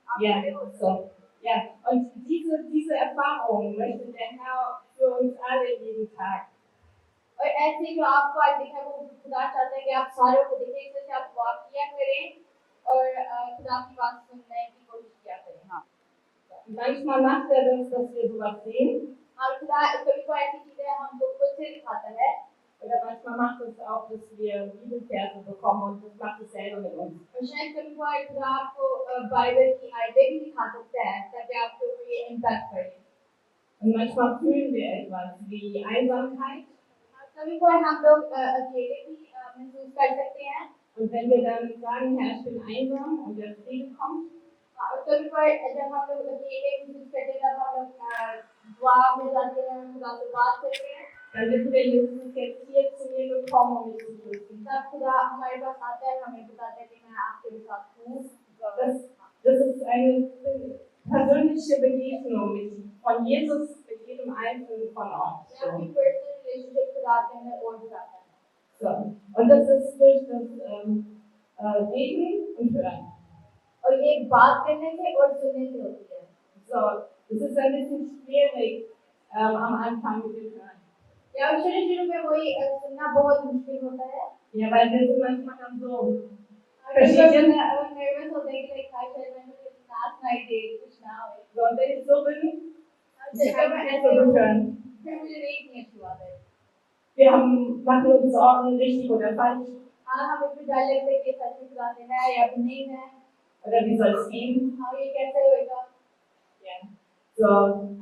आप Ja, बड़े हो so. Ja, und diese Erfahrung möchte der Herr für uns alle jeden Tag. और ऐसे जो आपको आज दिखा वो खुदा चाहता है कि आप सारों को दिखे, जैसे आप वॉक किया करें और खुदा की बात सुनने की कोशिश किया करें। हाँ। Manchmal macht er das, dass wir sowas sehen. और खुदा कभी कोई ऐसी चीजें हमको खुद से दिखाता है। Oder manchmal macht es auch, dass wir Bibelverse bekommen und das macht es selber mit uns. और शायद कभी कोई खुदा आपको बाइबल की आयतें भी दिखा सकता है ताकि आपके ऊपर ये इम्पैक्ट पड़े। Und manchmal fühlen wir etwas wie Einsamkeit. कभी कोई हम लोग अकेले भी महसूस कर सकते हैं। Und wenn wir dann sagen, Herr, ich bin einsam und der Friede kommt, और कभी कोई जब हम लोग अकेले महसूस करते हैं तब हम लोग दुआ में जाते हैं, खुदा से बात करते हैं। dann wissen wir, Jesus ist jetzt hier zu mir gekommen, um mich zu trösten. तब खुदा हमारे पास आता है, हमें बताता है कि मैं आपके साथ हूँ। Das ist eine persönliche Begegnung von Jesus mit jedem Einzelnen von uns. So. आपकी पर्सनल रिलेशनशिप खुदा के अंदर और बताता है। So. Und das ist durch das Reden und Hören. और ये बात करने से और सुनने से होती है। So, es ist ein bisschen schwierig am Anfang mit dem Hören. या शुरू में वही सुनना बहुत मुश्किल होता है। Ja, weil wir sind manchmal dann so verschiedene nervös होते हैं कि लाइक हाय शायद मैंने कुछ नाच नहीं दे कुछ ना हो। So, und wenn ich so bin, जब kann मैं ich nicht ऐसे so gut hören. फिर मुझे नहीं अच्छी बात है। Wir machen uns Sorgen, richtig oder falsch. हाँ हमें भी डर लगता है कि सच में खुदा देना है या फिर नहीं है। Oder wie soll es gehen? हाँ ये कैसे होएगा? Ja. So,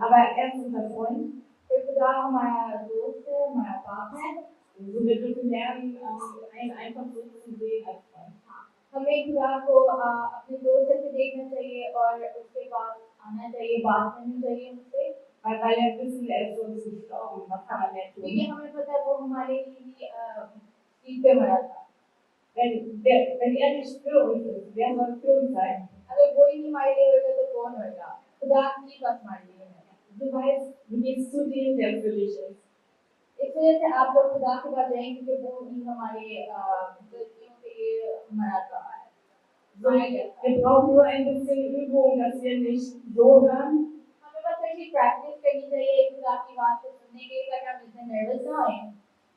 aber er ist unser Freund. फिर खुदा हमारा दोस्त है, हमारा बाप है। So, wir dürfen lernen, ihn einfach so zu sehen als Freund. हमें खुदा को अपने दोस्त से देखना चाहिए और उसके पास आना चाहिए, बात करनी चाहिए उससे। Weil wir wissen, er ist für uns gestorben. Was kann man mehr क्योंकि tun? हमें पता है वो हमारे लिए सीट पे मरा था। Wenn er nicht für uns ist, wer soll für uns sein? अगर वो ही नहीं हमारे लिए होगा तो कौन होगा? खुदा की बात मानिए Du weißt, du gehst zu dem, der für dich ist. इस वजह से आप लोग खुदा के पास जाएंगे कि वो ही हमारे गलतियों के लिए मना रहा है So, wir brauchen nur ein bisschen Übung, dass wir nicht so hören, हमें बस ऐसी प्रैक्टिस करनी चाहिए खुदा की बात को सुनने के लिए ताकि हम इसमें नर्वस ना हों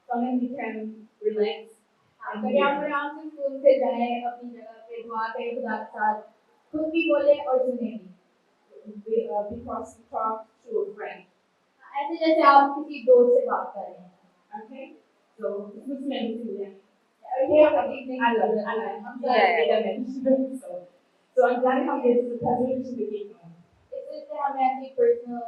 sondern wir können relax. ताकि हम आराम से स्कूल से जाएं अपनी जगह पे दुआ करें खुदा के साथ खुद भी बोले और सुने भी Because we talk to a friend. ऐसे जैसे आप किसी दोस्त से बात कर रहे हैं Okay? So, das müssen wir ein bisschen lernen. और ये हम सीखने की जरूरत है Alle. हम Ja, सब jeder Mensch. So, und dann haben wir diese persönliche Begegnung. इस वजह से हमें ऐसी पर्सनल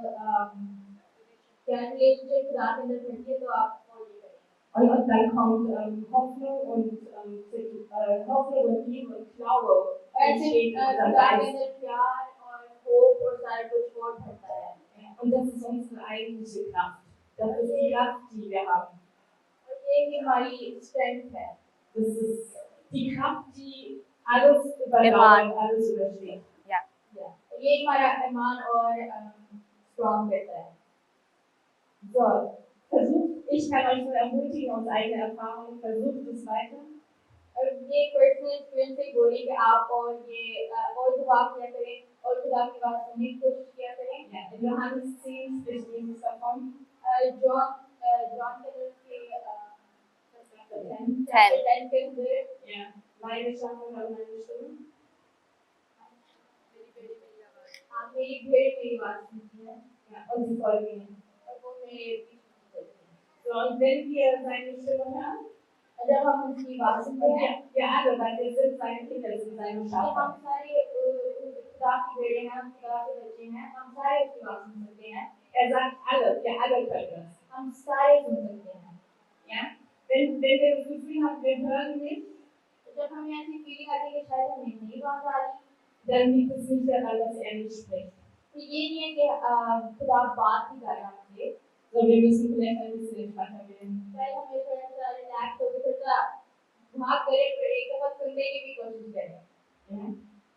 क्या रिलेशनशिप खुदा के अंदर बनती है तो आप और ये करें Und dann kommt Hoffnung und Liebe und Glaube ऐसे entsteht in unserem खुदा के Geist. अंदर प्यार और होप और सारा कुछ और भरता है Und das ist unsere eigentliche Kraft. Das ist die Kraft, die wir haben. और ये ही हमारी स्ट्रेंथ है Das ist die Kraft, die alles überdauert, alles übersteht. ये हमारा ईमान और स्ट्रॉन्ग करता है So, versucht, ich kann euch nur ermutigen aus eigener Erfahrung, versucht es weiter. और ये पर्सनल एक्सपीरियंस से बोली कि आप और ये और दुआ किया करें और खुदा की बात सुनने की कोशिश किया करें Ja, in Johannes 10 spricht Jesus davon. John के 10 के अंदर Ja, meine Schafe hören meine Stimme. आप मेरी भेड़ मेरी बात सुनती है Ja, und sie folgen ihm. और वो मेरे पीछे चलती है So, und wenn wir seine Stimme hören, जब हम उसकी बात सुनते und हैं wir alle, weil wir sind seine Kinder, sind seine तो Schafe. हम सारे खुदा की भेड़ें हैं हम खुदा के बच्चे हैं हम सारे उसकी बात सुन सकते हैं Er sagt alle, wir alle können das. हम सारे सुन सकते हैं Ja? Wenn wir das Gefühl haben, wir hören nicht, तो जब हमें ऐसी फीलिंग आती है कि शायद हमें नहीं बात आ रही dann liegt es nicht daran, dass er nicht spricht. तो ये नहीं है कि खुदा बात नहीं कर रहा हमसे So, wir müssen vielleicht ein bisschen entspannter werden. शायद हमें थोड़ा सा रिलैक्स होकर थोड़ा भाग करें फिर एक दफा सुनने की भी कोशिश करें Ja?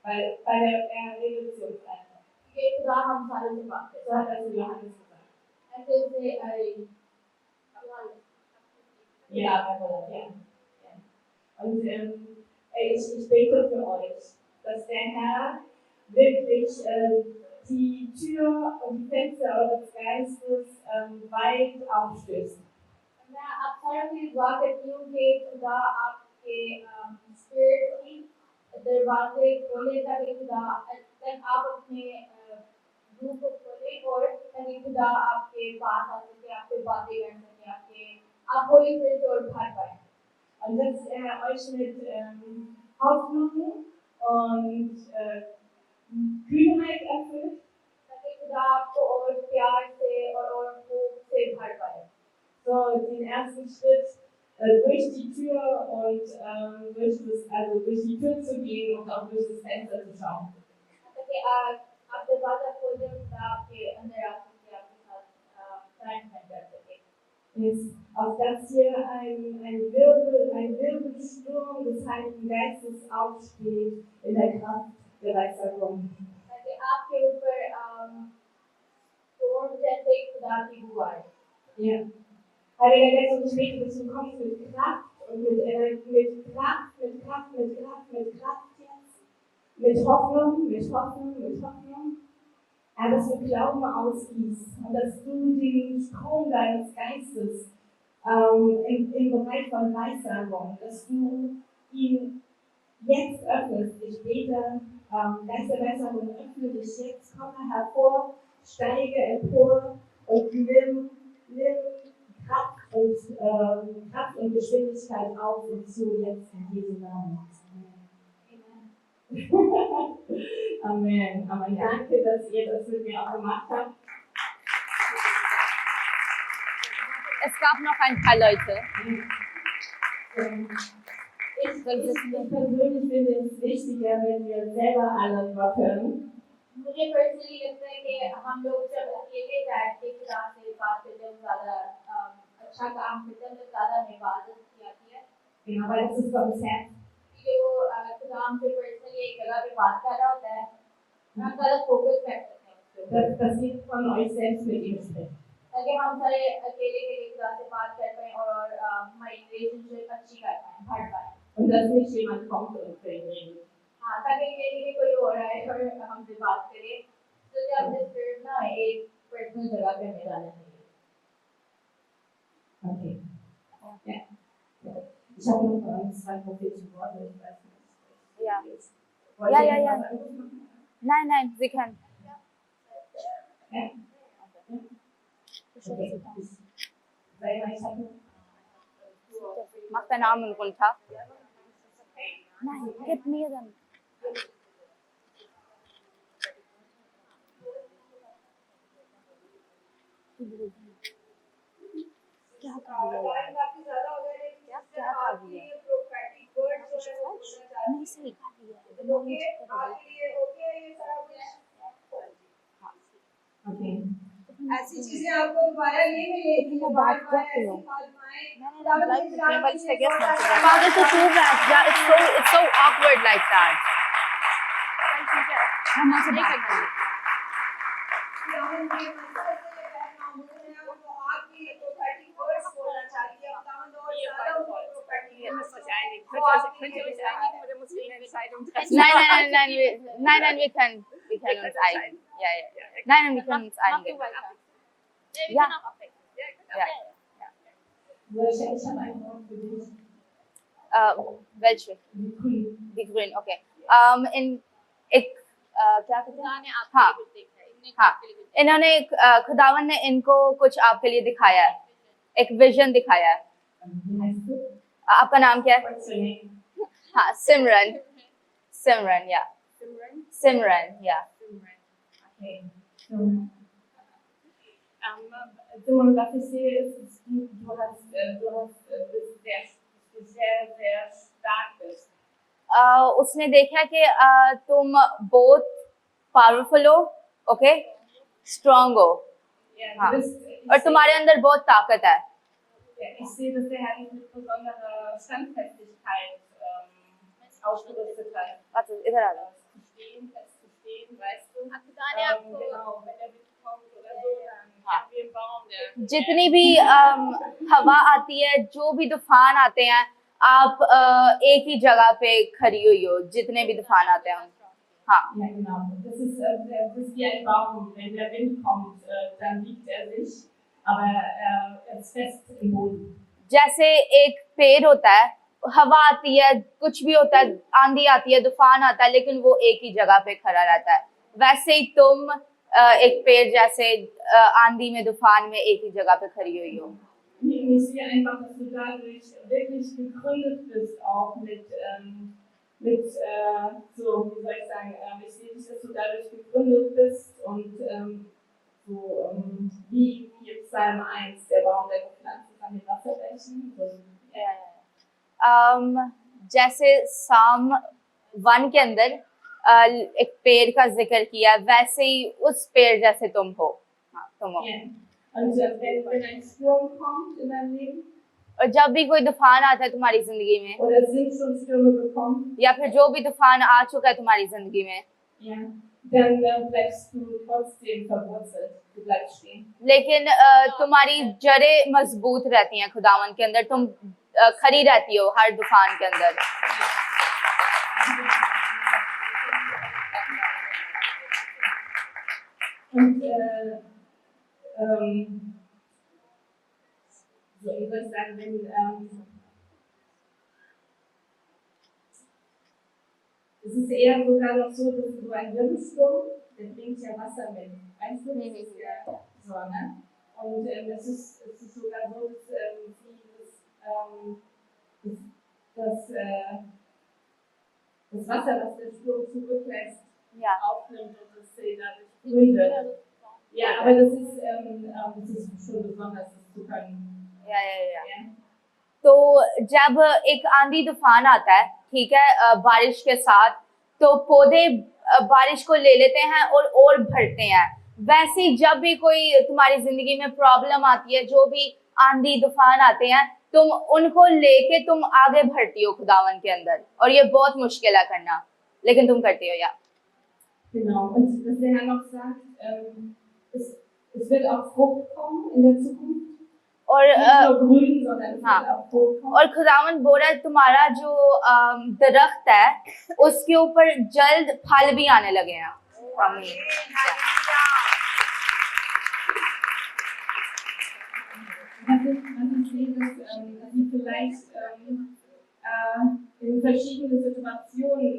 Weil er redet zu uns einfach. कि खुदा हम सारों से बात So hat er zu Johannes gesagt. ऐसे से Ja, ja. Und ich bete für euch, dass der Herr wirklich die Tür und die Fenster eures Geistes weit aufstößt. मैं आप सारों के लिए दुआ करती हूँ कि खुदा आपके स्पिरिट की दरवाजे खोले ताकि खुदा आप अपने रूह को खोले और ताकि खुदा आपके पास आ सके आपसे बातें कर सके आपके आप होली स्पिरिट और भर पाए Und dass er euch mit Hoffnung und Kühnheit erfüllt. ताकि खुदा आपको और प्यार से और होप से भर पाए So, den ersten Schritt durch die Tür und durch die Tür zu gehen und auch durch das Fenster zu schauen. ताकि आप दरवाजा खोल दें खुदा आपके अंदर आ सके आपके साथ फ्रेंड कर सके Ist, auf dass hier ein Wirbelsturm des Heiligen Geistes aufsteht in der Kraft der Weissagung. ताकि आपके ऊपर storm जैसे खुदा की हुआ है Ja. Heiliger Geist, und ich bete, dass du kommst mit Kraft und mit Kraft jetzt. Mit Hoffnung. Ja, dass du Glauben ausgießt und dass du den Strom deines Geistes im Bereich von Weissagung, dass du ihn jetzt öffnest. Ich bete, Geist der Weissagung, öffne dich jetzt, komme hervor, steige empor und nimm Kraft und Geschwindigkeit auf und zu jetzt in Jesu Namen. Amen. Amen. Danke, dass ihr das mit mir auch gemacht habt. Es gab noch ein paar Leute. Ich persönlich finde es wichtiger, wenn wir selber alle Gott hören. मुझे personally लगता है कि हम लोग जब अकेले बैठ के खुदा से बात करते हैं ज़्यादा अच्छा काम करते हैं तो ज़्यादा हमें इबादत की जाती है Genau, weil das ist Gottes Herz. कि वो खुदा हमसे पर्सनली एक जगह पे बात कर रहा होता है हम ज़्यादा फोकस कर सकते हैं dass ihr von euch selbst mit ihm spricht. ताकि हम सारे अकेले अकेले खुदा से बात कर पाएं और हमारी रिलेशनशिप अच्छी कर पाएं, बढ़ पाए। Und dass nicht jemand kommt und für ihn redet. हाँ, ताकि ये नहीं कि कोई और आए और हमसे बात करे। तो जब डिस्टर्ब ना हो, एक पर्सनल जगह पे हमें जाना चाहिए। Okay. Ja. Ich habe noch 2 prophetische Worte, ich weiß nicht. Ja. Wollt Ja, ihr ja, ja. was anderes machen? Nein, Sie können. Ja. Okay. Weil ich hatte Mach deinen Arm runter. Nein, gib mir dann. क्या कर रही है काफी ज्यादा हो गया है। क्या कर रही है प्रोफेटिक वर्ड्स जो है वो बोलना चाहती नहीं सही कर रही है है। ओके, आपके लिए ओके है ये सारा कुछ? okay. ऐसी चीजें आपको दोबारा नहीं मिलेगी जो बार बार ऐसी But it's vergessen hat. About it to do that. Yeah, it's so awkward like that. हम ऐसे बात करें। Nein, wir können uns einigen. Ja. Nein, wir können uns einigen. Ja. Ich habe ein Wort für dich. Welche? Die Die Grün, okay. क्या कहते हैं? हाँ, इन्होंने खुदावन ने इनको कुछ आपके लिए दिखाया है, एक विजन दिखाया है। Wie heißt du? आपका नाम क्या है? What's your name? हाँ, सिमरन, या सिमरन, या Okay. Simon, was ich sehe, ist, bist sehr stark bist. उसने देखा कि तुम बहुत पावरफुल हो, ओके, स्ट्रांग हो, Ja, हाँ, du bist, और तुम्हारे अंदर बहुत ताकत है। ich sehe, dass der Herr dich mit besonderer Standfestigkeit ausgerüstet hat. अच्छा, इधर आ जाओ। Fest zu stehen, weißt du? Genau, wenn der Wind kommt oder so, dann haben wir einen Baum, der जितनी भी हवा आती है, जो भी तूफान आते हैं, आप एक ही जगह पे खड़ी हुई हो, जितने भी तूफान आते हैं। हाँ, Ja, genau. Das ist wie ein Baum. Wenn der Wind kommt, dann wiegt er sich, aber er ist fest im Boden. जैसे एक पेड़ होता है, हवा आती है, कुछ भी होता है, आंधी आती है, तूफान आता है, लेकिन वो एक ही जगह पे खड़ा रहता है। वैसे ही तुम एक पेड़ जैसे आंधी में, तूफान में एक ही जगह पे खड़ी हुई हो। Ich sehe einfach, dass du dadurch wirklich gegründet bist, auch mit so, wie soll ich sagen, ich sehe dich, dass du dadurch gegründet bist und wie Psalm 1, der Baum, der gepflanzt ist an den Wasserbächen. जैसे साम 1 के अंदर एक पेड़ का जिक्र किया, वैसे ही उस पेड़ जैसे तुम हो। हाँ, तुम हो। Und wenn ein Sturm kommt in deinem Leben, और जब भी कोई तूफान आता है तुम्हारी जिंदगी में, oder sind schon Stürme gekommen, या फिर जो भी तूफान आ चुका है तुम्हारी जिंदगी में, ja, dann bleibst du trotzdem verwurzelt, du bleibst stehen. लेकिन तुम्हारी जड़ें मजबूत रहती हैं खुदावन के अंदर, तुम खड़ी रहती हो हर तूफान के अंदर। Und so, wie soll ich sagen, wenn es ist eher sogar noch so, dass so ein Wirbelsturm, der bringt ja Wasser mit. Weißt du, das ist ja so, ne? Und es ist sogar so, dass das Wasser, das der Sturm zurücklässt, Ja. aufnimmt und das See dadurch gründet. Ja, aber das ist schon besonders, das zu können. या। तो जब एक आंधी तूफान आता है, ठीक है, बारिश के साथ, तो पौधे बारिश को ले लेते हैं और भरते हैं। वैसे ही जब भी कोई तुम्हारी जिंदगी में प्रॉब्लम आती है, जो भी आंधी तूफान आते हैं, तुम उनको लेके तुम आगे बढ़ती हो खुदावन के अंदर, और ये बहुत मुश्किल है करना, लेकिन तुम करती हो। या Genau, und dass der Herr noch sagt, es wird auch Frucht kommen in der Zukunft. और Nicht nur grün, sondern es हाँ। wird auch Frucht kommen. और खुदावंद बोल रहा है तुम्हारा जो दरख्त है उसके ऊपर जल्द फल भी आने लगे हैं। आमीन। Was ich sehe, dass sie vielleicht in verschiedenen Situationen,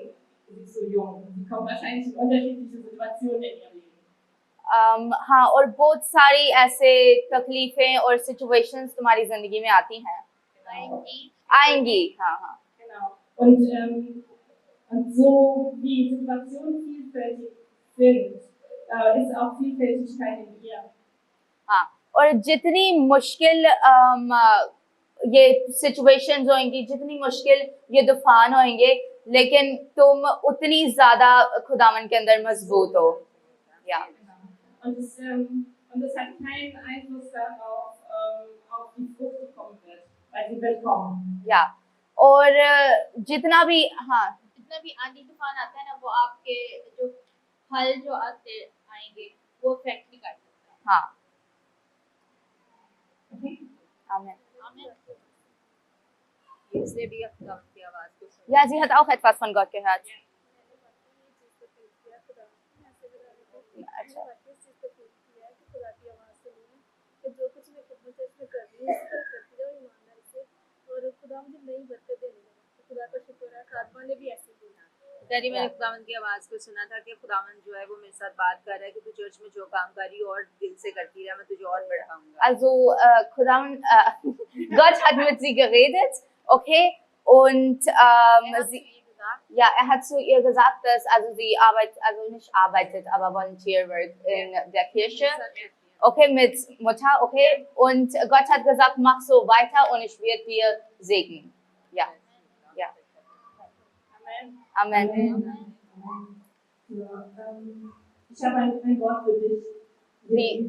sie ist so jung, sie kommt wahrscheinlich in unterschiedliche Situationen in ihrem Leben. हाँ, और बहुत सारी ऐसे तकलीफें और सिचुएशंस तुम्हारी जिंदगी में आती हैं, आएंगी। हाँ हाँ। Genau. Und so wie Situationen vielfältig sind, ist auch Vielfältigkeit in ihr. हाँ, और जितनी मुश्किल ये सिचुएशंस होंगी, जितनी मुश्किल ये तूफान होंगे, लेकिन तुम उतनी ज्यादा खुदावन के अंदर मजबूत हो। या Und es hat keinen Einfluss darauf, auf die Frucht, die kommen wird, weil sie wird kommen. या और जितना भी आंधी तूफान आता है ना, वो आपके जो फल जो आएंगे वो इफेक्ट भी कर सकता है। हाँ, Okay? आमीन। इसलिए भी खुदा की आवाज को सुनो। Ja, sie hat auch etwas von Gott gehört. अच्छा। जो कुछ मैं इसमें कर रही हूँ इसी तरह करती जाओ ईमानदारी से, और खुदा मुझे नई बरकत देने लगा। खुदा का शुक्र है, खातमा ने भी ऐसे बोला। डैडी, मैंने खुदावंद की आवाज़ को सुना था कि खुदावंद जो है वो मेरे साथ बात कर रहा है कि तू चर्च में जो काम कर रही हो और दिल से करती रहा, मैं तुझे और बढ़ाऊंगा। Also, Gott hat mit sie geredet, okay? Und ja, er hat zu ihr gesagt, dass sie nicht arbeitet, aber Volunteerwork in der Kirche, okay, mit Mutter, okay? Und Gott hat gesagt, mach so weiter und ich werde dir segnen. Ja, ja. Amen. Amen. Ja, ich habe ein Wort für dich.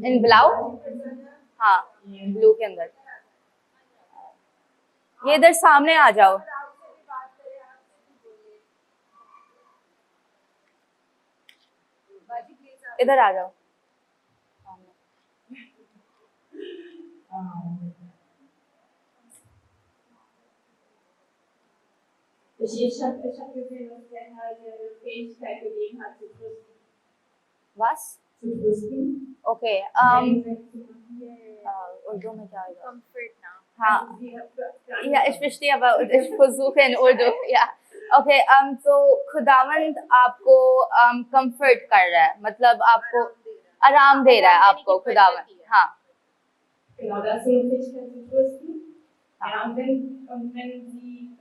In Blau? हाँ, blue के अंदर। ये इधर सामने आ जाओ। इधर आ जाओ। Ich hab gesehen, dass der Herr dir Fähigkeit gegeben hat, zu trösten. Was? Zu trösten. Okay. Urdu में क्या आएगा? कंफर्ट ना। हाँ, Also, sie hat ja, ich verstehe, aber ich versuche in Urdu, ja. Okay, तो खुदावंद आपको कंफर्ट कर रहा है, मतलब आपको आराम दे रहा है आपको खुदावंद। हाँ। Genau, das ist so eine Fähigkeit zu trösten. Ja, und wenn sie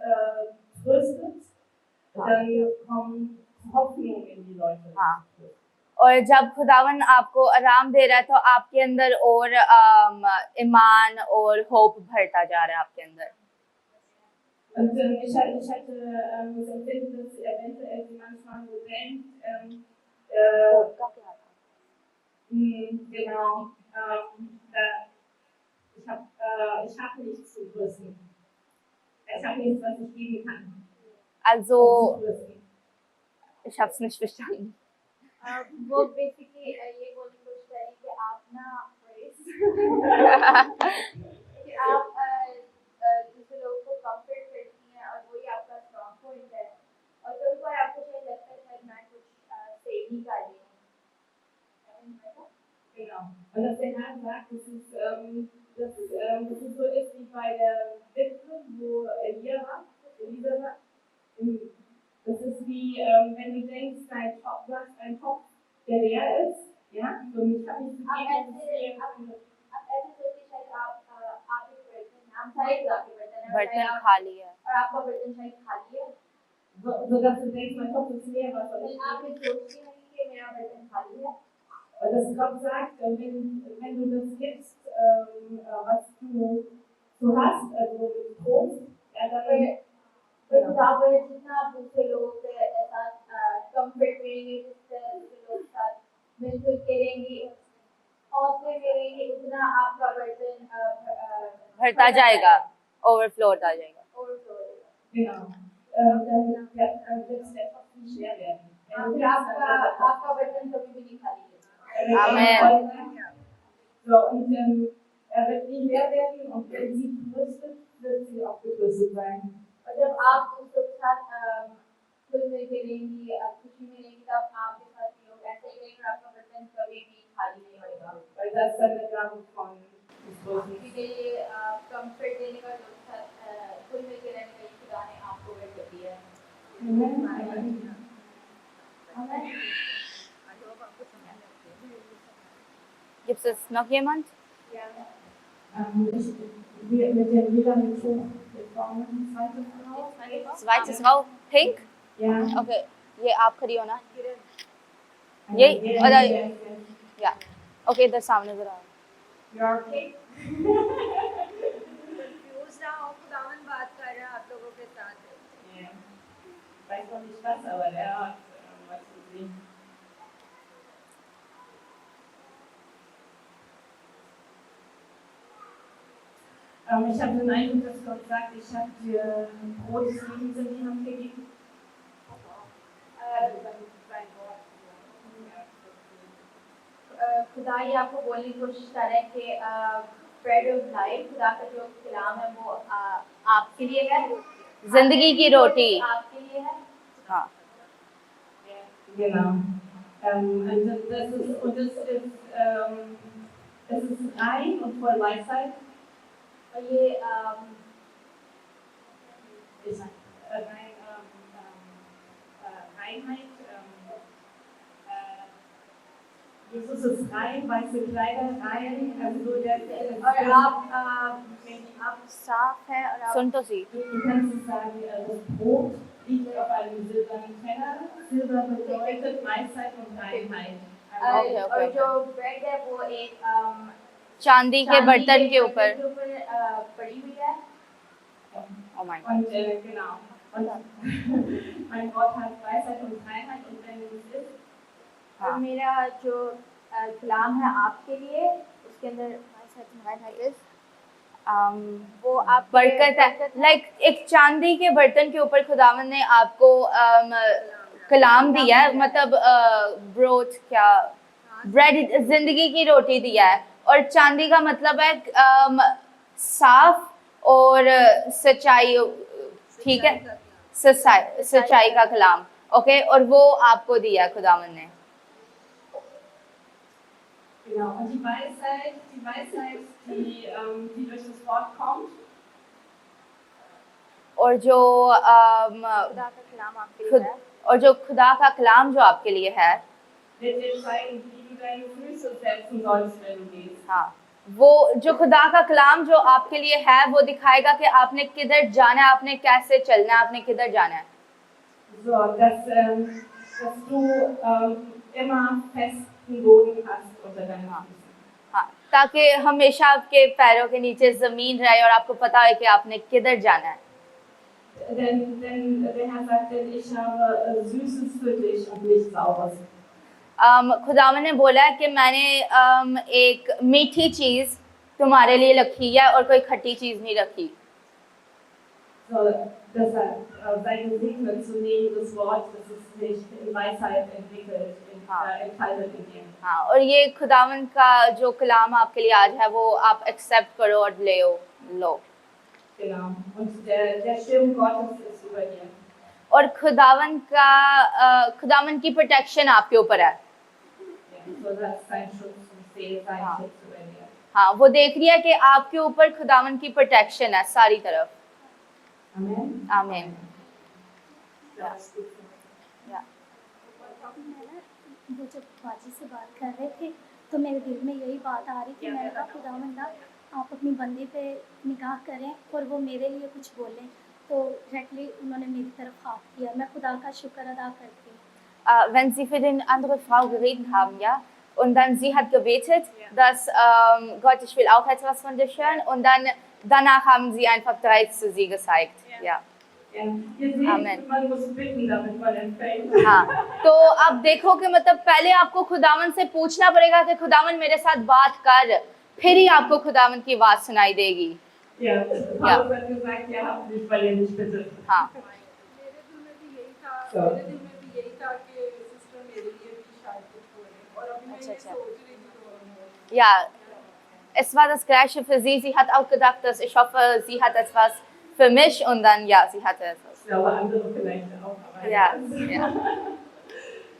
tröstet, dann kommt Hoffnung in die Leute. हाँ। और जब खुदावन आपको आराम दे रहा है तो आपके अंदर और ईमान और होप भरता जा रहा है आपके अंदर। Und ich hatte das Empfinden, dass eventuell sie manchmal so denkt, genau, ich hab nichts zu trösten. Ich habe nichts, was ich geben kann. Also, ich habe es nicht verstanden. वो basically ये बोलने की कोशिश करें कि आप ना कि आप दूसरे लोगों को कंफर्ट करती हैं और वही आपका स्ट्रॉन्ग पॉइंट है, और कभी कभी आपको शायद लगता है शायद मैं कुछ सही नहीं कर रही हूँ। Genau. Und dass der Herr sagt, dass es so ist wie bei der Witwe, wo Elia war, Elisa war. Das ist wie, wenn du denkst, dein Topf, der leer ist, ja, so ich habe nicht gegeben, बर्तन खाली है। और आपका बर्तन शायद खाली है, so dass du denkst, mein Topf ist leer, was soll ich आप ये सोचती नहीं कि मेरा बर्तन खाली है। Und dass Gott sagt, wenn du das gibst, was du hast, also mit Trost, ja, dann खुदावन जितना आप दूसरे लोगों से ऐसा कंफर्ट करेंगे, जिससे दूसरे लोगों के साथ मिलजुल करेंगी, हौसले करेंगी, उतना आपका बर्तन भरता जाएगा, ओवरफ्लो होता जाएगा। ओवरफ्लो हो जाएगा। genau, dann wird es etwas nicht schwer werden. फिर आपका Amen. So, und er wird nie leer werden und wenn sie tröstet, wird sie auch getröstet sein. और जब आप उसके साथ खुल मिल के रहेंगी, खुशी में रहेंगी, तब आपके साथ भी लोग ऐसे ही रहेंगे और आपका बर्तन कभी भी खाली नहीं होगा। Weil das dann der Glaube von des Tröstens. क्योंकि ये कंफर्ट देने का जो खुल मिल के रहने का ये खुदा ने आपको वेट कर दिया है। Amen. Amen. Gibt es noch jemand? Mit dem Lila mit Tuch, jetzt brauchen wir eine zweite Frau. Zweites Frau, pink? Ja. Okay, ये आप खड़ी हो ना? ये Yes. या ओके इधर सामने जरा आओ। You're okay? कंफ्यूज ना हो, खुदावन बात कर रहा है आप लोगों के साथ। Ja. Ich weiß noch nicht was, aber er hat was gesehen. Ich habe den Eindruck, dass Gott sagt, ich habe dir Brot des Lebens in die Hand gegeben. खुदा ये आपको बोलने की कोशिश कर रहे हैं कि ब्रेड ऑफ लाइफ, खुदा का जो कलाम है वो आपके लिए है, जिंदगी की रोटी आपके लिए है। हाँ Genau. Das ist rein und voll Weisheit. और ये Ist Reinheit. Jesus ist rein, weiße Kleider, rein. Also so और आप साफ है और आप सुन तो सी du kannst es sagen, das Brot liegt auf einem silbernen Teller. Silber bedeutet Weisheit und Reinheit. और जो ब्रेड है वो एक चांदी के बर्तन के ऊपर पड़ी हुई है। Oh my God. Und genau. Und mein Gott hat Weisheit und Reinheit und wenn du es isst, और मेरा जो कलाम है आपके लिए, उसके अंदर वो आप बरकत है। लाइक एक चांदी के बर्तन के ऊपर खुदावन ने आपको कलाम दिया है, मतलब ब्रोथ क्या ब्रेड जिंदगी की रोटी दिया है। और चांदी का मतलब है साफ और सच्चाई, ठीक है, सच्चाई का कलाम, ओके। और वो आपको दिया है खुदावन ने। genau. Und die Weisheit, die durch das Wort kommt, और जो खुदा का कलाम आपके लिए है, और जो खुदा का कलाम जो आपके लिए है, wird dir zeigen, wie du deine Füße setzen sollst, wenn du gehst. हाँ, वो जो खुदा का कलाम जो आपके लिए है वो दिखाएगा कि आपने किधर जाना है, आपने कैसे चलना है, आपने किधर जाना है। So, dass du immer festen Boden hast unter deinen Füßen. हाँ, ताकि हमेशा आपके पैरों के नीचे जमीन रहे और आपको पता है कि आपने किधर जाना है। Denn der Herr sagt, denn ich habe Süßes für dich und nicht Saures. खुदावन ने बोला है कि मैंने एक मीठी चीज तुम्हारे लिए रखी है और कोई खट्टी चीज नहीं रखी। So, deshalb sei gesegnet zu nehmen das Wort, das ist nicht in Weisheit entwickelt, entfaltet in dir. हाँ, और ये खुदावन का जो कलाम आपके लिए आज है वो आप एक्सेप्ट करो और लो। Genau. Und der Schirm Gottes ist über dir. और खुदावन की प्रोटेक्शन आपके ऊपर है। So, das ist sein Schutz und Seele, sein Schutz über dir. हाँ, वो देख रही है कि आपके ऊपर खुदावन की प्रोटेक्शन है सारी तरफ। Amen. आमीन। वो जब बाजी से बात कर रहे थे तो मेरे दिल में यही बात आ रही थी। मैंने कहा खुदावंदा आप अपनी बंदे पे निगाह करें और वो मेरे लिए कुछ बोलें। तो डायरेक्टली उन्होंने मेरी तरफ हाथ किया। मैं खुदा का शुक्र अदा करती हूँ। Wenn sie für die andere Frau geredet haben, ja, und dann sie hat gebetet, dass Gott, ich will auch etwas von dir hören, und dann danach haben sie einfach 3 zu sie gezeigt, ja. Ja, ihr seht, man muss bitten, damit man empfängt. हाँ, तो आप देखो कि मतलब पहले आपको खुदावन से पूछना पड़ेगा कि खुदावन मेरे साथ बात कर, फिर ही आपको खुदावन की आवाज सुनाई देगी। Ja, Paulus hat gesagt, ja, habt nicht, weil ihr nicht bittet. हाँ, मेरे दिल में भी यही था कि सिस्टर मेरे लिए भी शायद कुछ बोले। और अभी मैं अच्छा ja, es war das Gleiche für sie. Sie hat auch gedacht, dass ich hoffe, sie hat etwas für mich und dann, ja, sie hatte etwas. Ich glaube, andere vielleicht auch. Aber Ja, ja.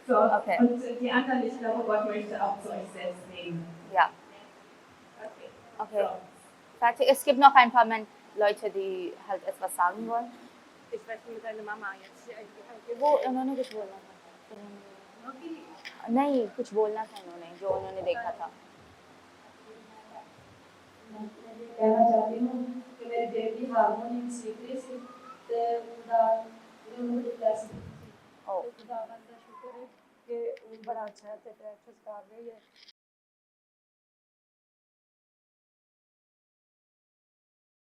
So, Okay. und die anderen, ich glaube, Gott möchte auch zu euch selbst reden. Ja, Okay. okay. So. Fertig. Es gibt noch ein paar Leute, die halt etwas sagen wollen. Ich spreche mit deiner Mama jetzt. वो उन्होंने कुछ बोलना था नहीं कुछ बोलना था उन्होंने जो उन्होंने देखा था मैं ये कहना चाहती हूँ कि मेरी बेटी हारमोनियम सीख रही थी तो खुदा ने मुझे पैसे ओ खुदा का शुक्र है कि वो बड़ा अच्छा है तो प्रैक्टिस कर रही है